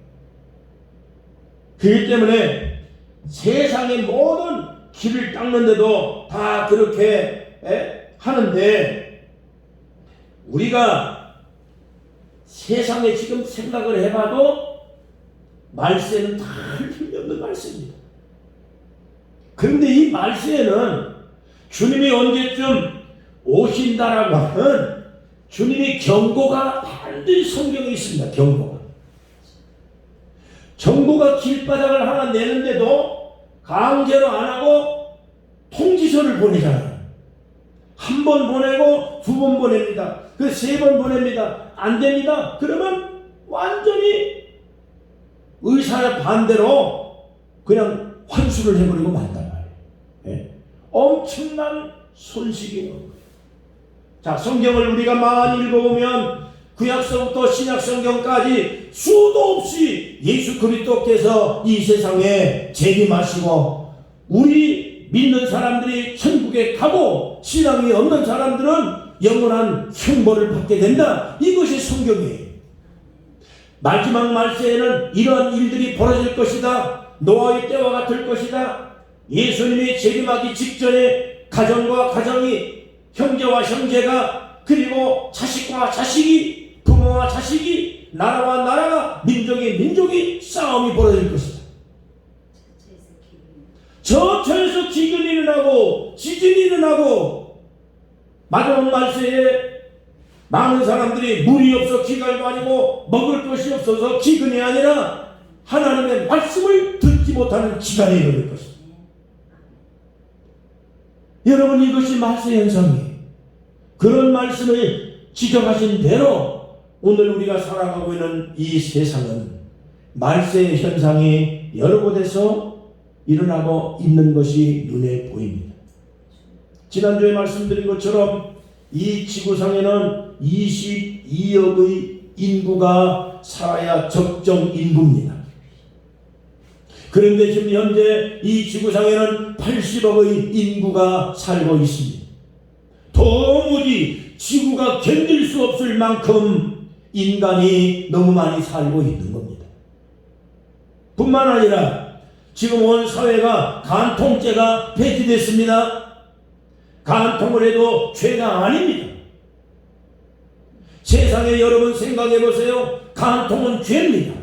그렇기 때문에 세상의 모든 길을 닦는데도 다 그렇게 하는데 우리가 세상에 지금 생각을 해봐도 말세는 다 힘이 없는 말세입니다. 그런데 이 말세에는 주님이 언제쯤 오신다라고 하는 주님이 경고가 반드시 성경에 있습니다. 경고가. 정부가 길바닥을 하나 내는데도 강제로 안 하고 통지서를 보내잖아요. 한 번 보내고 두 번 보냅니다. 그 세 번 보냅니다. 안 됩니다. 그러면 완전히 의사의 반대로 그냥 환수를 해버리고 만단 말이에요. 예? 엄청난 손실이 오는 거예요. 자, 성경을 우리가 많이 읽어보면 구약서부터 신약성경까지 수도 없이 예수 그리스도께서 이 세상에 재림하시고 우리 믿는 사람들이 천국에 가고 신앙이 없는 사람들은 영원한 형벌을 받게 된다. 이것이 성경이에요. 마지막 말세에는 이러한 일들이 벌어질 것이다. 노아의 때와 같을 것이다. 예수님이 재림하기 직전에 가정과 가정이 형제와 형제가 그리고 자식과 자식이, 부모와 자식이, 나라와 나라가, 민족이 싸움이 벌어질 것이다. 저처에서 기근이 일어나고 지진이 일어나고, 마지막 말세에 많은 사람들이 물이 없어 기갈도 아니고 먹을 것이 없어서 기근이 아니라 하나님의 말씀을 듣지 못하는 기간이 이르는 것입니다. 여러분, 이것이 말세 현상이에요. 그런 말씀을 지적하신 대로 오늘 우리가 살아가고 있는 이 세상은 말세 현상이 여러 곳에서 일어나고 있는 것이 눈에 보입니다. 지난주에 말씀드린 것처럼 이 지구상에는 22억의 인구가 살아야 적정 인구입니다. 그런데 지금 현재 이 지구상에는 80억의 인구가 살고 있습니다. 도무지 지구가 견딜 수 없을 만큼 인간이 너무 많이 살고 있는 겁니다. 뿐만 아니라 지금 온 사회가 간통죄가 폐지됐습니다. 간통을 해도 죄가 아닙니다. 세상에 여러분 생각해 보세요. 간통은 죄입니다.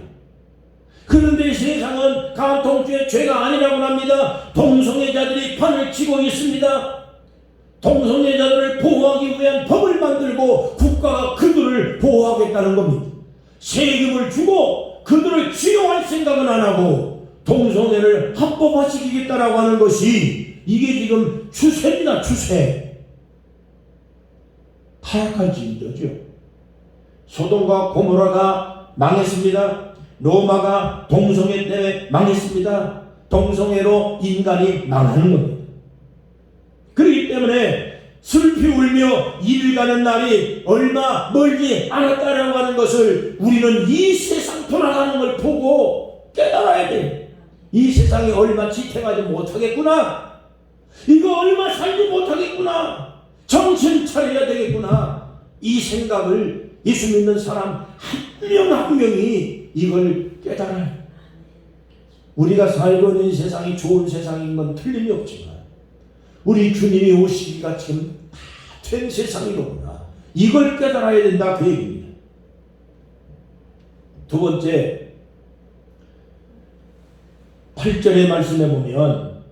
그런데 세상은 간통죄 죄가 아니라고 합니다. 동성애자들이 판을 치고 있습니다. 동성애자들을 보호하기 위한 법을 만들고 국가가 그들을 보호하겠다는 겁니다. 세금을 주고 그들을 치료할 생각은 안 하고 동성애를 합법화시키겠다라고 하는 것이 이게 지금 추세입니다. 추세. 타락한 진도죠. 소돔과 고모라가 망했습니다. 로마가 동성애 때문에 망했습니다. 동성애로 인간이 망하는 겁니다. 그렇기 때문에 슬피 울며 이를 가는 날이 얼마 멀지 않았다라고 하는 것을 우리는 이 세상 돌아가는 걸 보고 깨달아야 돼요. 이 세상이 얼마 지탱하지 못하겠구나. 이거 얼마 살지 못하겠구나. 정신 차려야 되겠구나. 이 생각을 예수 믿는 사람 한 명 한 명이 이걸 깨달아요. 우리가 살고 있는 세상이 좋은 세상인 건 틀림이 없지만 우리 주님이 오시기가 지금 다 된 세상이로구나. 이걸 깨달아야 된다, 그 얘기입니다. 두 번째, 8절의 말씀에 보면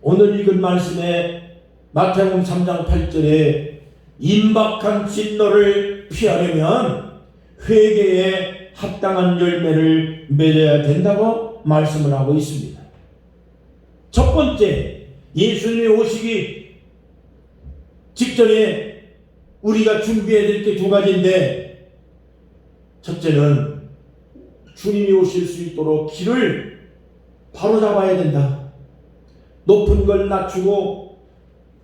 오늘 읽은 말씀에 마태복음 3장 8절에 임박한 진노를 피하려면 회개에 합당한 열매를 맺어야 된다고 말씀을 하고 있습니다. 첫 번째, 예수님이 오시기 직전에 우리가 준비해야 될 게 두 가지인데, 첫째는 주님이 오실 수 있도록 길을 바로잡아야 된다. 높은 걸 낮추고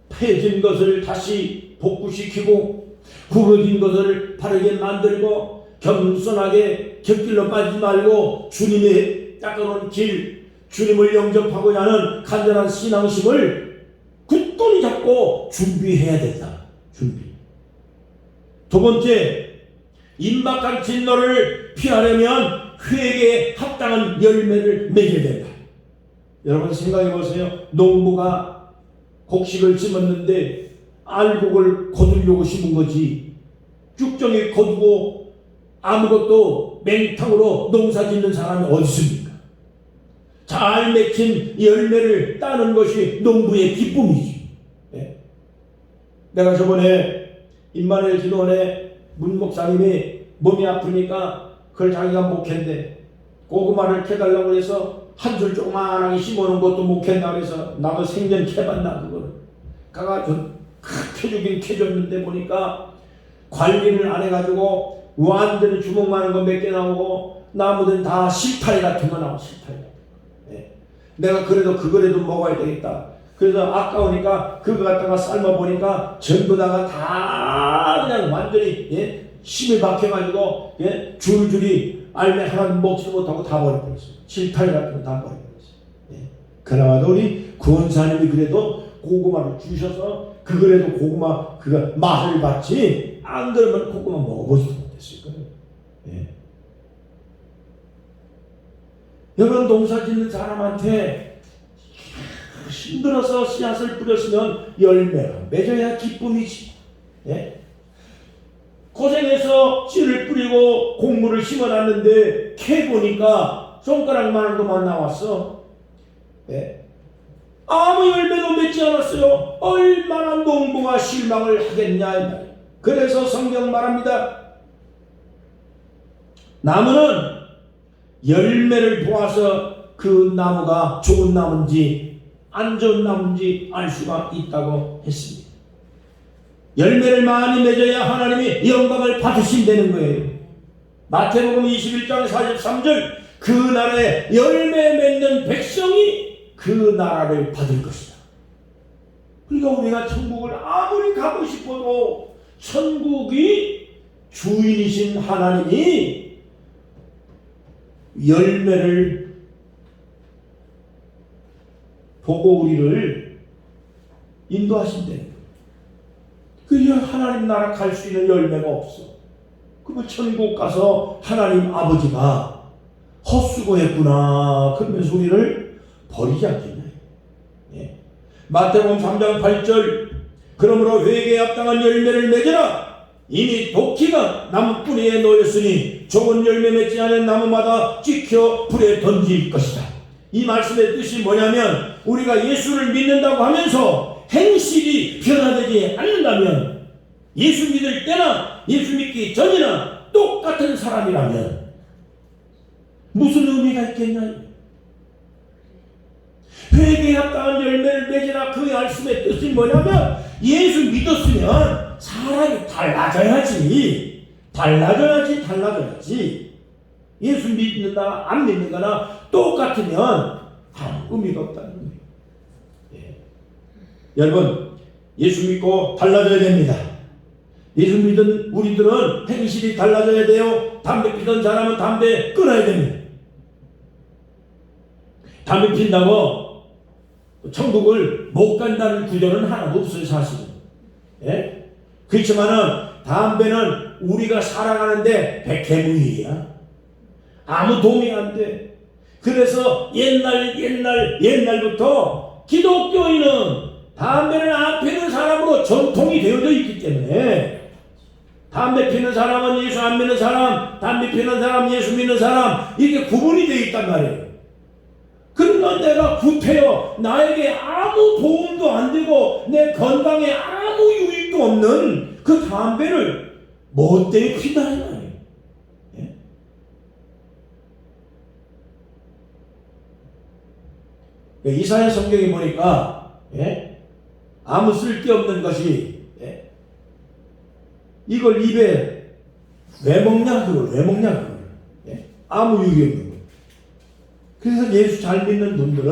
폐진 것을 다시 복구시키고 구부러진 것을 바르게 만들고 겸손하게 곁길로 빠지지 말고 주님의 닦아놓은 길, 주님을 영접하고자 하는 간절한 신앙심을 굳건히 잡고 준비해야 된다. 준비. 두 번째, 임박한 진노를 피하려면 회개에 합당한 열매를 맺어야 된다. 여러분 생각해 보세요. 농부가 곡식을 심었는데 알곡을 거두려고 심은 거지, 쭉정이 거두고 아무것도 맹탕으로 농사 짓는 사람이 어디 있습니까? 잘 맺힌 열매를 따는 것이 농부의 기쁨이지. 네. 내가 저번에 임마누엘 기도원에 문 목사님이 몸이 아프니까 그걸 자기가 목했는데 고구마를 캐달라고 해서 한 줄 조그만하게 심어놓은 것도 목했나 그래서 나도 생전 캐봤나 그거를 가가지고 캐주긴 캐줬는데 보니까 관리를 안 해가지고 완전히 주먹 많은 거 몇 개 나오고 나무들은 다 실타래 같은 거 나오고 실타래. 네. 내가 그래도 그거라도 먹어야 되겠다. 그래서 아까우니까 그거 갖다가 삶아보니까 전부 다가 다 그냥 완전히 심이 박혀가지고 줄줄이 알매 하나 먹지도 못하고 다 버려버렸어요. 실타래 같은 거 다 버려버렸어요. 그나마도 우리 구원사님이 그래도 고구마를 주셔서 그거라도 고구마 그거 맛을 봤지 안 그러면 고구마 먹어보지도 못했을 거예요. 여러분 농사 짓는 사람한테 힘들어서 씨앗을 뿌렸으면 열매가 맺어야 기쁨이지. 고생해서 씨를 뿌리고 곡물을 심어놨는데 캐보니까 손가락만한 것만 나왔어. 네? 아무 열매도 맺지 않았어요. 얼마나 농부가 실망을 하겠냐. 그래서 성경 말합니다. 나무는 열매를 보아서 그 나무가 좋은 나무인지 안 좋은 나무인지 알 수가 있다고 했습니다. 열매를 많이 맺어야 하나님이 영광을 받으신다는 거예요. 마태복음 21장 43절, 그 나라에 열매 맺는 백성이 그 나라를 받을 것이다. 그러니까 우리가 천국을 아무리 가고 싶어도 천국이 주인이신 하나님이 열매를 보고 우리를 인도하신다는 거예요. 그 하나님 나라 갈 수 있는 열매가 없어. 그러면 천국 가서 하나님 아버지가 헛수고했구나 그러면서 우리를 버리지 않겠냐. 예. 마태복음 3장 8절, 그러므로 회개에 합당한 열매를 맺으라. 이미 도끼가 나무 뿌리에 놓였으니 좋은 열매 맺지 않은 나무마다 찍혀 불에 던질 것이다. 이 말씀의 뜻이 뭐냐면, 우리가 예수를 믿는다고 하면서 행실이 변화되지 않는다면, 예수 믿을 때나 예수 믿기 전이나 똑같은 사람이라면 무슨 의미가 있겠냐. 회개에 합당한 열매를 맺으라, 그 말씀의 뜻이 뭐냐면, 예수 믿었으면 사람이 달라져야지. 예수 믿는다 안 믿는거나 똑같으면 아무 의미가 없다는 거예요. 예. 여러분, 예수 믿고 달라져야 됩니다. 예수 믿은 우리들은 행실이 달라져야 돼요. 담배 피던 사람은 담배 끊어야 됩니다. 담배 핀다고 천국을 못 간다는 구조는 하나도 없어요, 사실은. 예? 그렇지만은 담배는 우리가 살아가는데 백해무익이야. 아무 도움이 안 돼. 그래서 옛날부터 기독교인은 담배를 안 피는 사람으로 전통이 되어져 있기 때문에, 담배 피는 사람은 예수 안 믿는 사람, 담배 피는 사람 예수 믿는 사람, 이게 구분이 되어 있단 말이에요. 그러니까 내가 구태여 나에게 아무 도움도 안 되고 내 건강에 아무 유익도 없는 그 담배를 뭐 때문에 피다는 말이에요. 예? 이사야 성경에 보니까 아무 쓸데없는 것이 이걸 입에 왜 먹냐 그걸 아무 유익이 없는 거예요. 그래서 예수 잘 믿는 분들은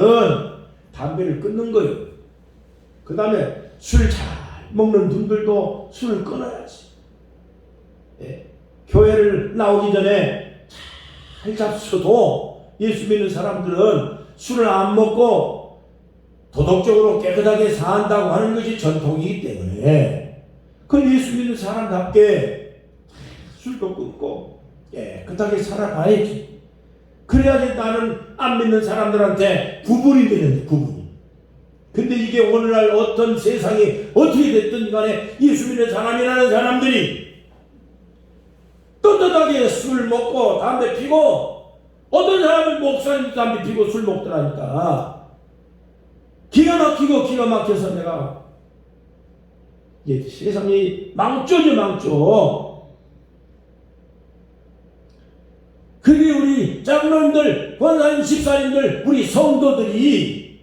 담배를 끊는 거예요. 그 다음에 술 잘 먹는 분들도 술을 끊어야지. 교회를 나오기 전에 잘 잡숴도 예수 믿는 사람들은 술을 안 먹고 도덕적으로 깨끗하게 산다고 하는 것이 전통이기 때문에, 그 예수 믿는 사람답게 술도 끊고 깨끗하게 살아가야지. 그래야지 나는 안 믿는 사람들한테 구분이 되는데, 구분이. 근데 이게 오늘날 어떤 세상이 어떻게 됐든 간에 예수 믿는 사람이라는 사람들이 떳떳하게 술 먹고 담배 피고, 어떤 사람은 목사님 담배 피고 술 먹더라니까 기가 막혀서 내가 이제 세상이 망조죠, 망조. 그게 우리 장로님들, 권사님, 집사님들, 우리 성도들이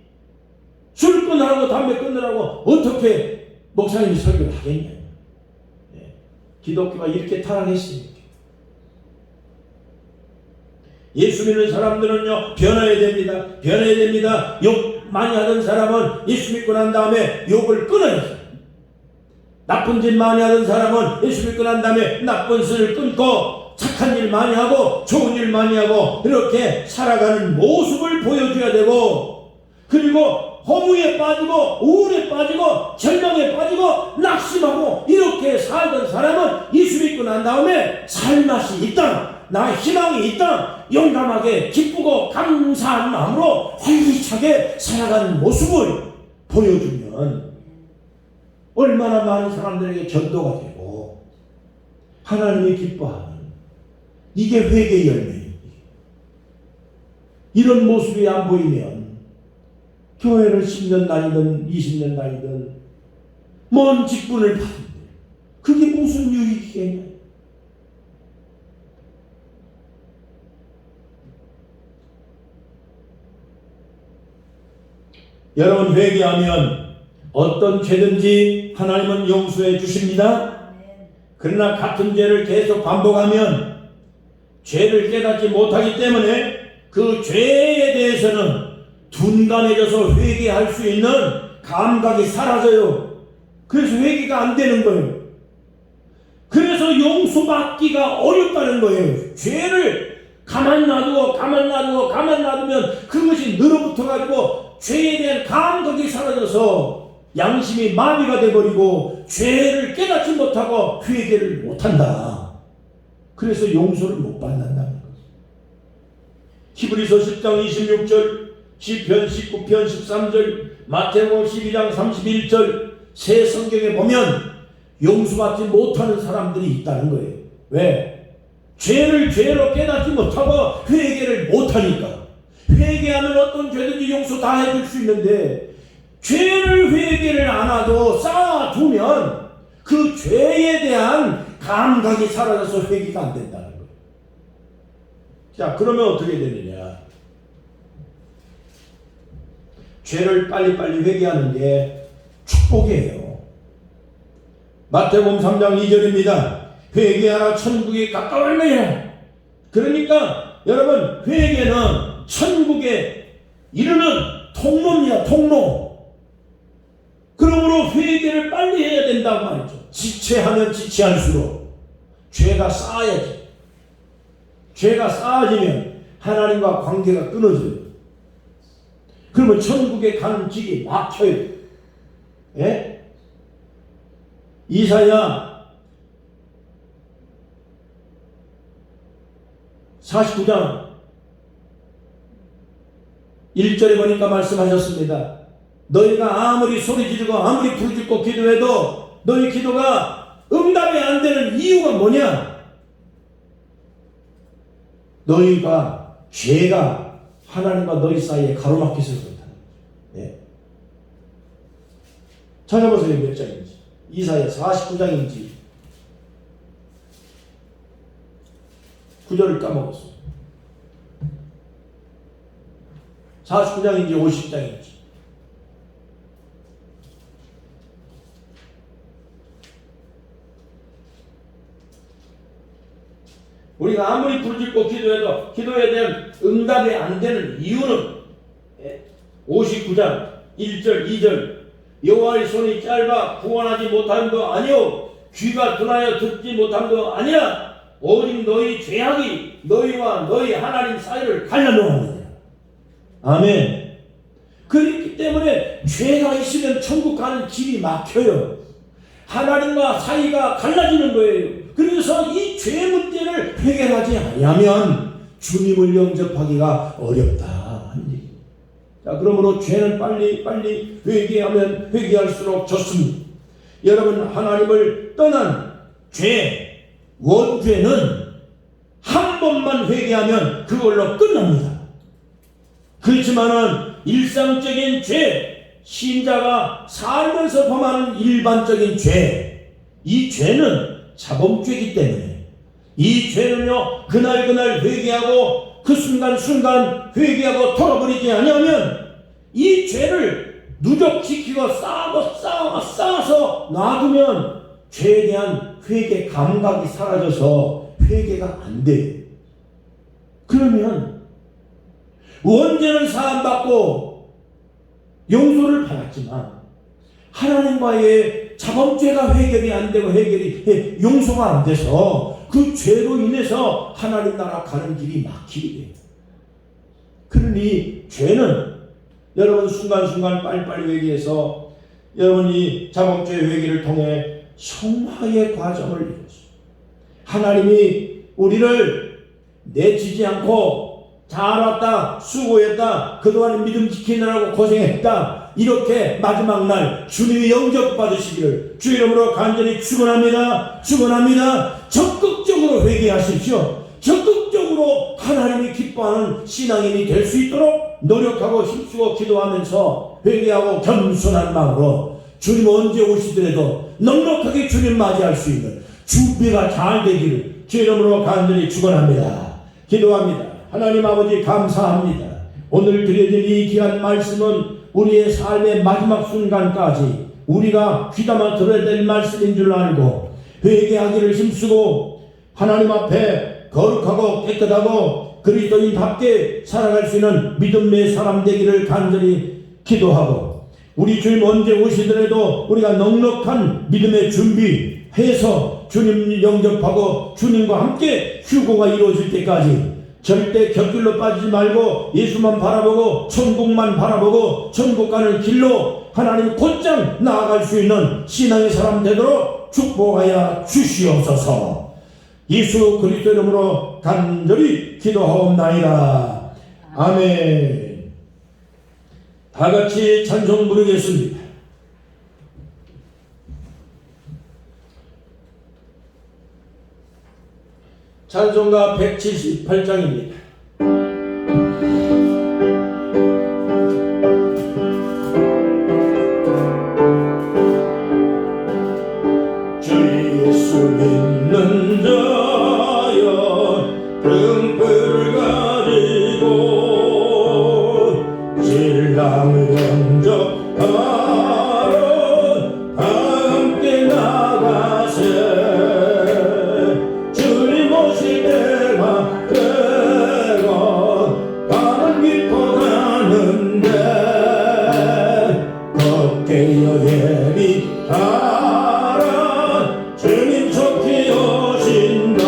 술 끊으라고 담배 끊으라고 어떻게 목사님이 설교를 하겠냐. 기독교가 이렇게 타락했으니까. 예수 믿는 사람들은요, 변해야 됩니다. 욕 많이 하던 사람은 예수 믿고 난 다음에 욕을 끊어야 돼. 나쁜 짓 많이 하던 사람은 예수 믿고 난 다음에 나쁜 짓을 끊고 착한 일 많이 하고 좋은 일 많이 하고 이렇게 살아가는 모습을 보여줘야 되고, 그리고 허무에 빠지고 우울에 빠지고 절망에 빠지고 낙심하고 이렇게 살던 사람은 예수 믿고 난 다음에 살맛이 있다, 나의 희망이 있다, 용감하게 기쁘고 감사한 마음으로 활기차게 살아가는 모습을 보여주면 얼마나 많은 사람들에게 전도가 되고, 하나님이 기뻐하는 이게 회개의 열매입니다. 이런 모습이 안 보이면 교회를 10년 다니든 20년 다니든 먼 직분을 받는데 그게 무슨 유익이겠냐. 여러분, 회개하면 어떤 죄든지 하나님은 용서해 주십니다. 그러나 같은 죄를 계속 반복하면 죄를 깨닫지 못하기 때문에 그 죄에 대해서는 둔감해져서 회개할 수 있는 감각이 사라져요. 그래서 회개가 안 되는 거예요. 그래서 용서받기가 어렵다는 거예요. 죄를 가만 놔두면 그것이 늘어붙어 가지고 죄에 대한 감각이 사라져서 양심이 마비가 돼버리고 죄를 깨닫지 못하고 회개를 못한다. 그래서 용서를 못 받는다는 거예요. 히브리서 10장 26절, 시편 19편 13절, 마태복음 12장 31절 새 성경에 보면 용서받지 못하는 사람들이 있다는 거예요. 왜? 죄를 죄로 깨닫지 못하고 회개를 못하니까. 회개하면 어떤 죄든지 용서 다 해줄 수 있는데 죄를 회개를 안 하고 쌓아두면 그 죄에 대한 감각이 사라져서 회개가 안 된다는 거예요. 자, 그러면 어떻게 되느냐? 죄를 빨리빨리 회개하는 게 축복이에요. 마태복음 3장 2절입니다. 회개하라 천국이 가까웠느니라. 그러니까 여러분, 회개는 천국에 이르는 통로입니다. 통로. 그러므로 회개를 빨리 해야 된다고 말이죠. 지체하면 지체할수록 죄가 쌓여야지. 죄가 쌓아지면 하나님과 관계가 끊어져요. 그러면 천국에 가는 길이 막혀요. 예? 이사야 49장 1절에 보니까 말씀하셨습니다. 너희가 아무리 소리 지르고 아무리 부르짖고 기도해도 너희 기도가 응답이 안 되는 이유가 뭐냐? 너희가 죄가 하나님과 너희 사이에 가로막혀서 그렇다는 거죠. 네. 찾아보세요. 몇 장인지. 이사야 49장인지 9절을 까먹었어요. 49장인지 50장인지. 우리가 아무리 부르짖고 기도해도 기도에 대한 응답이 안 되는 이유는 59장 1절 2절 여호와의 손이 짧아 구원하지 못함도 아니요 귀가 둔하여 듣지 죄함도 아니야 오직 너희 죄악이 너희와 너희 하나님 사이를 갈라놓았느니라. 아멘. 그렇기 때문에 죄가 있으면 천국 가는 길이 막혀요. 하나님과 사이가 갈라지는 거예요. 그래서 이 죄 문제를 해결하지 아니하면 주님을 영접하기가 어렵다. 자, 그러므로 죄는 빨리 회개하면 회개할수록 좋습니다. 여러분, 하나님을 떠난 죄, 원죄는 한 번만 회개하면 그걸로 끝납니다. 그렇지만은 일상적인 죄, 신자가 살면서 범하는 일반적인 죄, 이 죄는 자범죄이기 때문에 이 죄는요 그날 회개하고 그 순간 회개하고 털어버리지 아니하면 이 죄를 누적시키고 쌓아서 놔두면 죄에 대한 회개 감각이 사라져서 회개가 안 돼요. 그러면 원죄는 사함받고 용서를 받았지만 하나님과의 자범죄가 해결이 안 되고 용서가 안 돼서 그 죄로 인해서 하나님 나라 가는 길이 막히게 돼요. 그러니 죄는 여러분 순간순간 빨리빨리 회개해서 여러분이 자범죄 회개를 통해 성화의 과정을 이루었습니다. 하나님이 우리를 내치지 않고 잘 왔다, 수고했다, 그동안 믿음 지키느라고 고생했다, 이렇게 마지막 날 주님이 영접받으시기를 주 이름으로 간절히 축원합니다. 축원합니다. 적극적으로 회개하십시오. 적극적으로 하나님이 기뻐하는 신앙인이 될 수 있도록 노력하고 힘쓰고 기도하면서 회개하고 겸손한 마음으로 주님 언제 오시더라도 넉넉하게 주님 맞이할 수 있는 준비가 잘 되기를 주 이름으로 간절히 축원합니다. 기도합니다. 하나님 아버지 감사합니다. 오늘 드려진 이 귀한 말씀은 우리의 삶의 마지막 순간까지 우리가 귀담아 들어야 될 말씀인 줄 알고 회개하기를 힘쓰고 하나님 앞에 거룩하고 깨끗하고 그리스도인답게 살아갈 수 있는 믿음의 사람 되기를 간절히 기도하고 우리 주님 언제 오시더라도 우리가 넉넉한 믿음의 준비해서 주님 영접하고 주님과 함께 휴고가 이루어질 때까지 절대 곁길로 빠지지 말고 예수만 바라보고 천국만 바라보고 천국 가는 길로 하나님 곧장 나아갈 수 있는 신앙의 사람 되도록 축복하여 주시옵소서. 예수 그리스도 이름으로 간절히 기도하옵나이다. 아멘. 다 같이 찬송 부르겠습니다. 찬송가 178장입니다. 주 예수 믿는 자여 등불을 가지고 신랑을 영접하러 함께 나가세. 주님 오실 때가 되고 밤은 깊어가는데 걷게여 예비하라. 주님 좋게 오신다.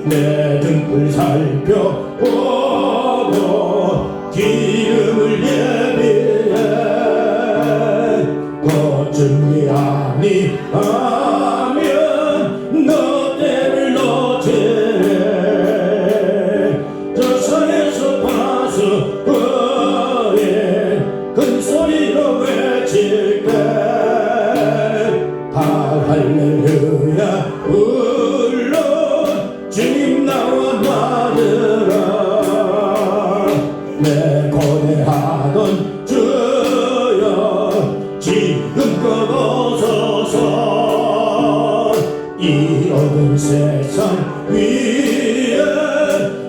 내 등불 살펴보고 기름을 예비해. 거짓이 아니하면 너 때를 놓치네. 저 산에서 파수꾼이 큰 소리로 외칠 때 할렐루야 울러 주님 나와 받으라. 내 고뇌하던 주여 지금껏 오소서. 이 어두운 세상 위에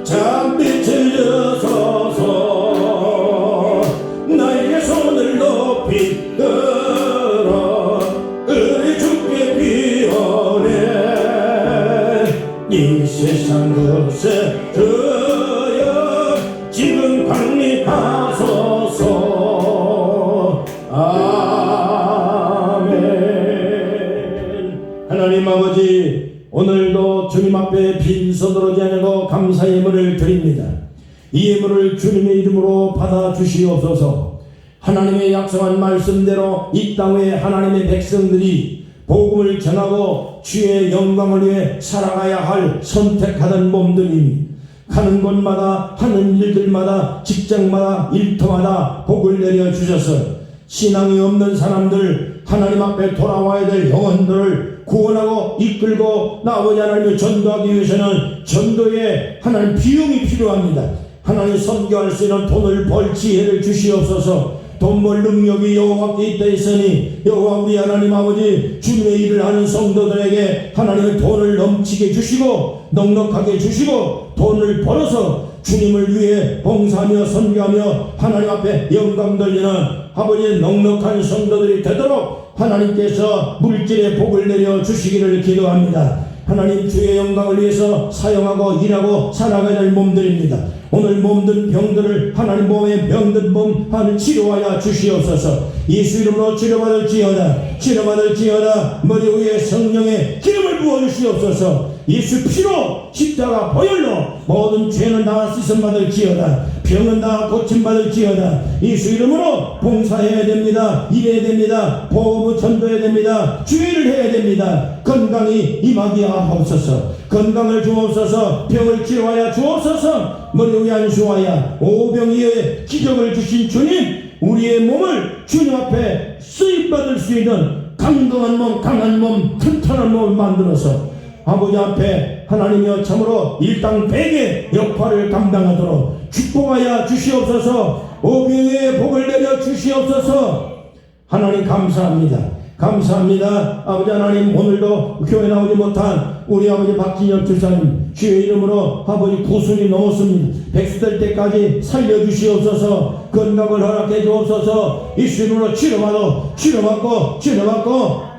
참빛을 주소서. 나에게 손을 높이 들어 은혜 주께 비워내. 이 세상 것에 주여 지금 강림하소서. 아멘. 하나님 아버지, 오늘도 주님 앞에 빈손으로 오지 않고 감사의 예물을 드립니다. 이 예물을 주님의 이름으로 받아 주시옵소서. 하나님의 약속한 말씀대로 이 땅에 하나님의 백성들이 복음을 전하고 주의 영광을 위해 살아가야 할 선택하던 몸들이 가는 곳마다 하는 일들마다 직장마다 일터마다 복을 내려주셔서 신앙이 없는 사람들 하나님 앞에 돌아와야 될 영혼들을 구원하고 이끌고 아버지 하나님을 전도하기 위해서는 전도에 하나님 비용이 필요합니다. 하나님 선교할 수 있는 돈을 벌 지혜를 주시옵소서. 돈 벌 능력이 여호와께 있다 했으니 여호와 우리 하나님 아버지 주님의 일을 하는 성도들에게 하나님의 돈을 넘치게 주시고 넉넉하게 주시고 돈을 벌어서 주님을 위해 봉사하며 선교하며 하나님 앞에 영광 돌리는 아버지의 넉넉한 성도들이 되도록 하나님께서 물질의 복을 내려 주시기를 기도합니다. 하나님 주의 영광을 위해서 사용하고 일하고 살아가야 할 몸들입니다. 오늘 몸든 병들을 하나님 몸에 병든 몸 하늘 치료하여 주시옵소서. 예수 이름으로 치료받을지어다. 치료받을지어다. 머리 위에 성령의 기름을 부어주시옵소서. 예수 피로 십자가 보혈로 모든 죄는 다 씻음받을지어다. 병은 다 고침받을지어다. 예수 이름으로 봉사해야 됩니다. 일해야 됩니다. 보험을 전도해야 됩니다. 주의를 해야 됩니다. 건강이 임하게 하옵소서. 건강을 주옵소서. 병을 치료하여 주옵소서. 머리 위에 안수하여 오병이어의 기적을 주신 주님, 우리의 몸을 주님 앞에 쓰임받을 수 있는 강건한 몸, 강한 몸, 튼튼한 몸을 만들어서 아버지 앞에 하나님이여 참으로 일당백의 역할을 감당하도록 축복하여 주시옵소서. 오병이어의 복을 내려 주시옵소서. 하나님 감사합니다. 감사합니다. 아버지 하나님, 오늘도 교회 나오지 못한 우리 아버지 박진영 집사님 주의 이름으로 아버지 90이 넘었습니다. 100세 될 때까지 살려주시옵소서. 건강을 허락해 주옵소서. 예수 이름으로 치료받고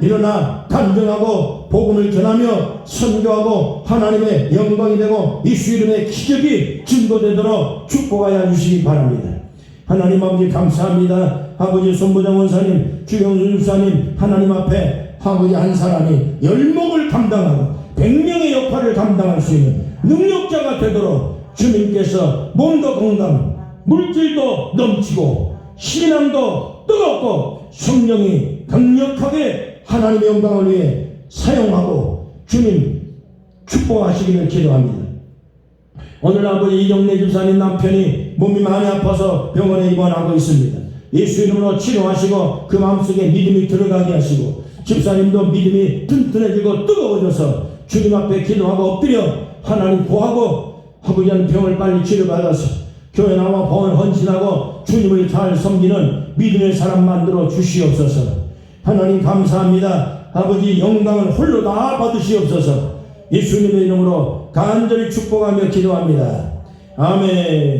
일어나 간증하고 복음을 전하며 선교하고 하나님의 영광이 되고 예수 이름의 기적이 증거되도록 축복하여 주시기 바랍니다. 하나님 아버지 감사합니다. 아버지 손부장 원사님, 주영수 집사님, 하나님 앞에 아버지 한 사람이 열목을 감당하고 100명의 역할을 감당할 수 있는 능력자가 되도록 주님께서 몸도 건강, 물질도 넘치고 신앙도 뜨겁고 성령이 강력하게 하나님의 영광을 위해 사용하고 주님 축복하시기를 기도합니다. 오늘 아버지 이정래 집사님 남편이 몸이 많이 아파서 병원에 입원하고 있습니다. 예수 이름으로 치료하시고 그 마음속에 믿음이 들어가게 하시고 집사님도 믿음이 튼튼해지고 뜨거워져서 주님 앞에 기도하고 엎드려 하나님 구하고 아버지 하는 병을 빨리 치료받아서 교회 나와 봉헌 헌신하고 주님을 잘 섬기는 믿음의 사람 만들어 주시옵소서. 하나님 감사합니다. 아버지 영광을 홀로 다 받으시옵소서. 예수님의 이름으로 간절히 축복하며 기도합니다. 아멘.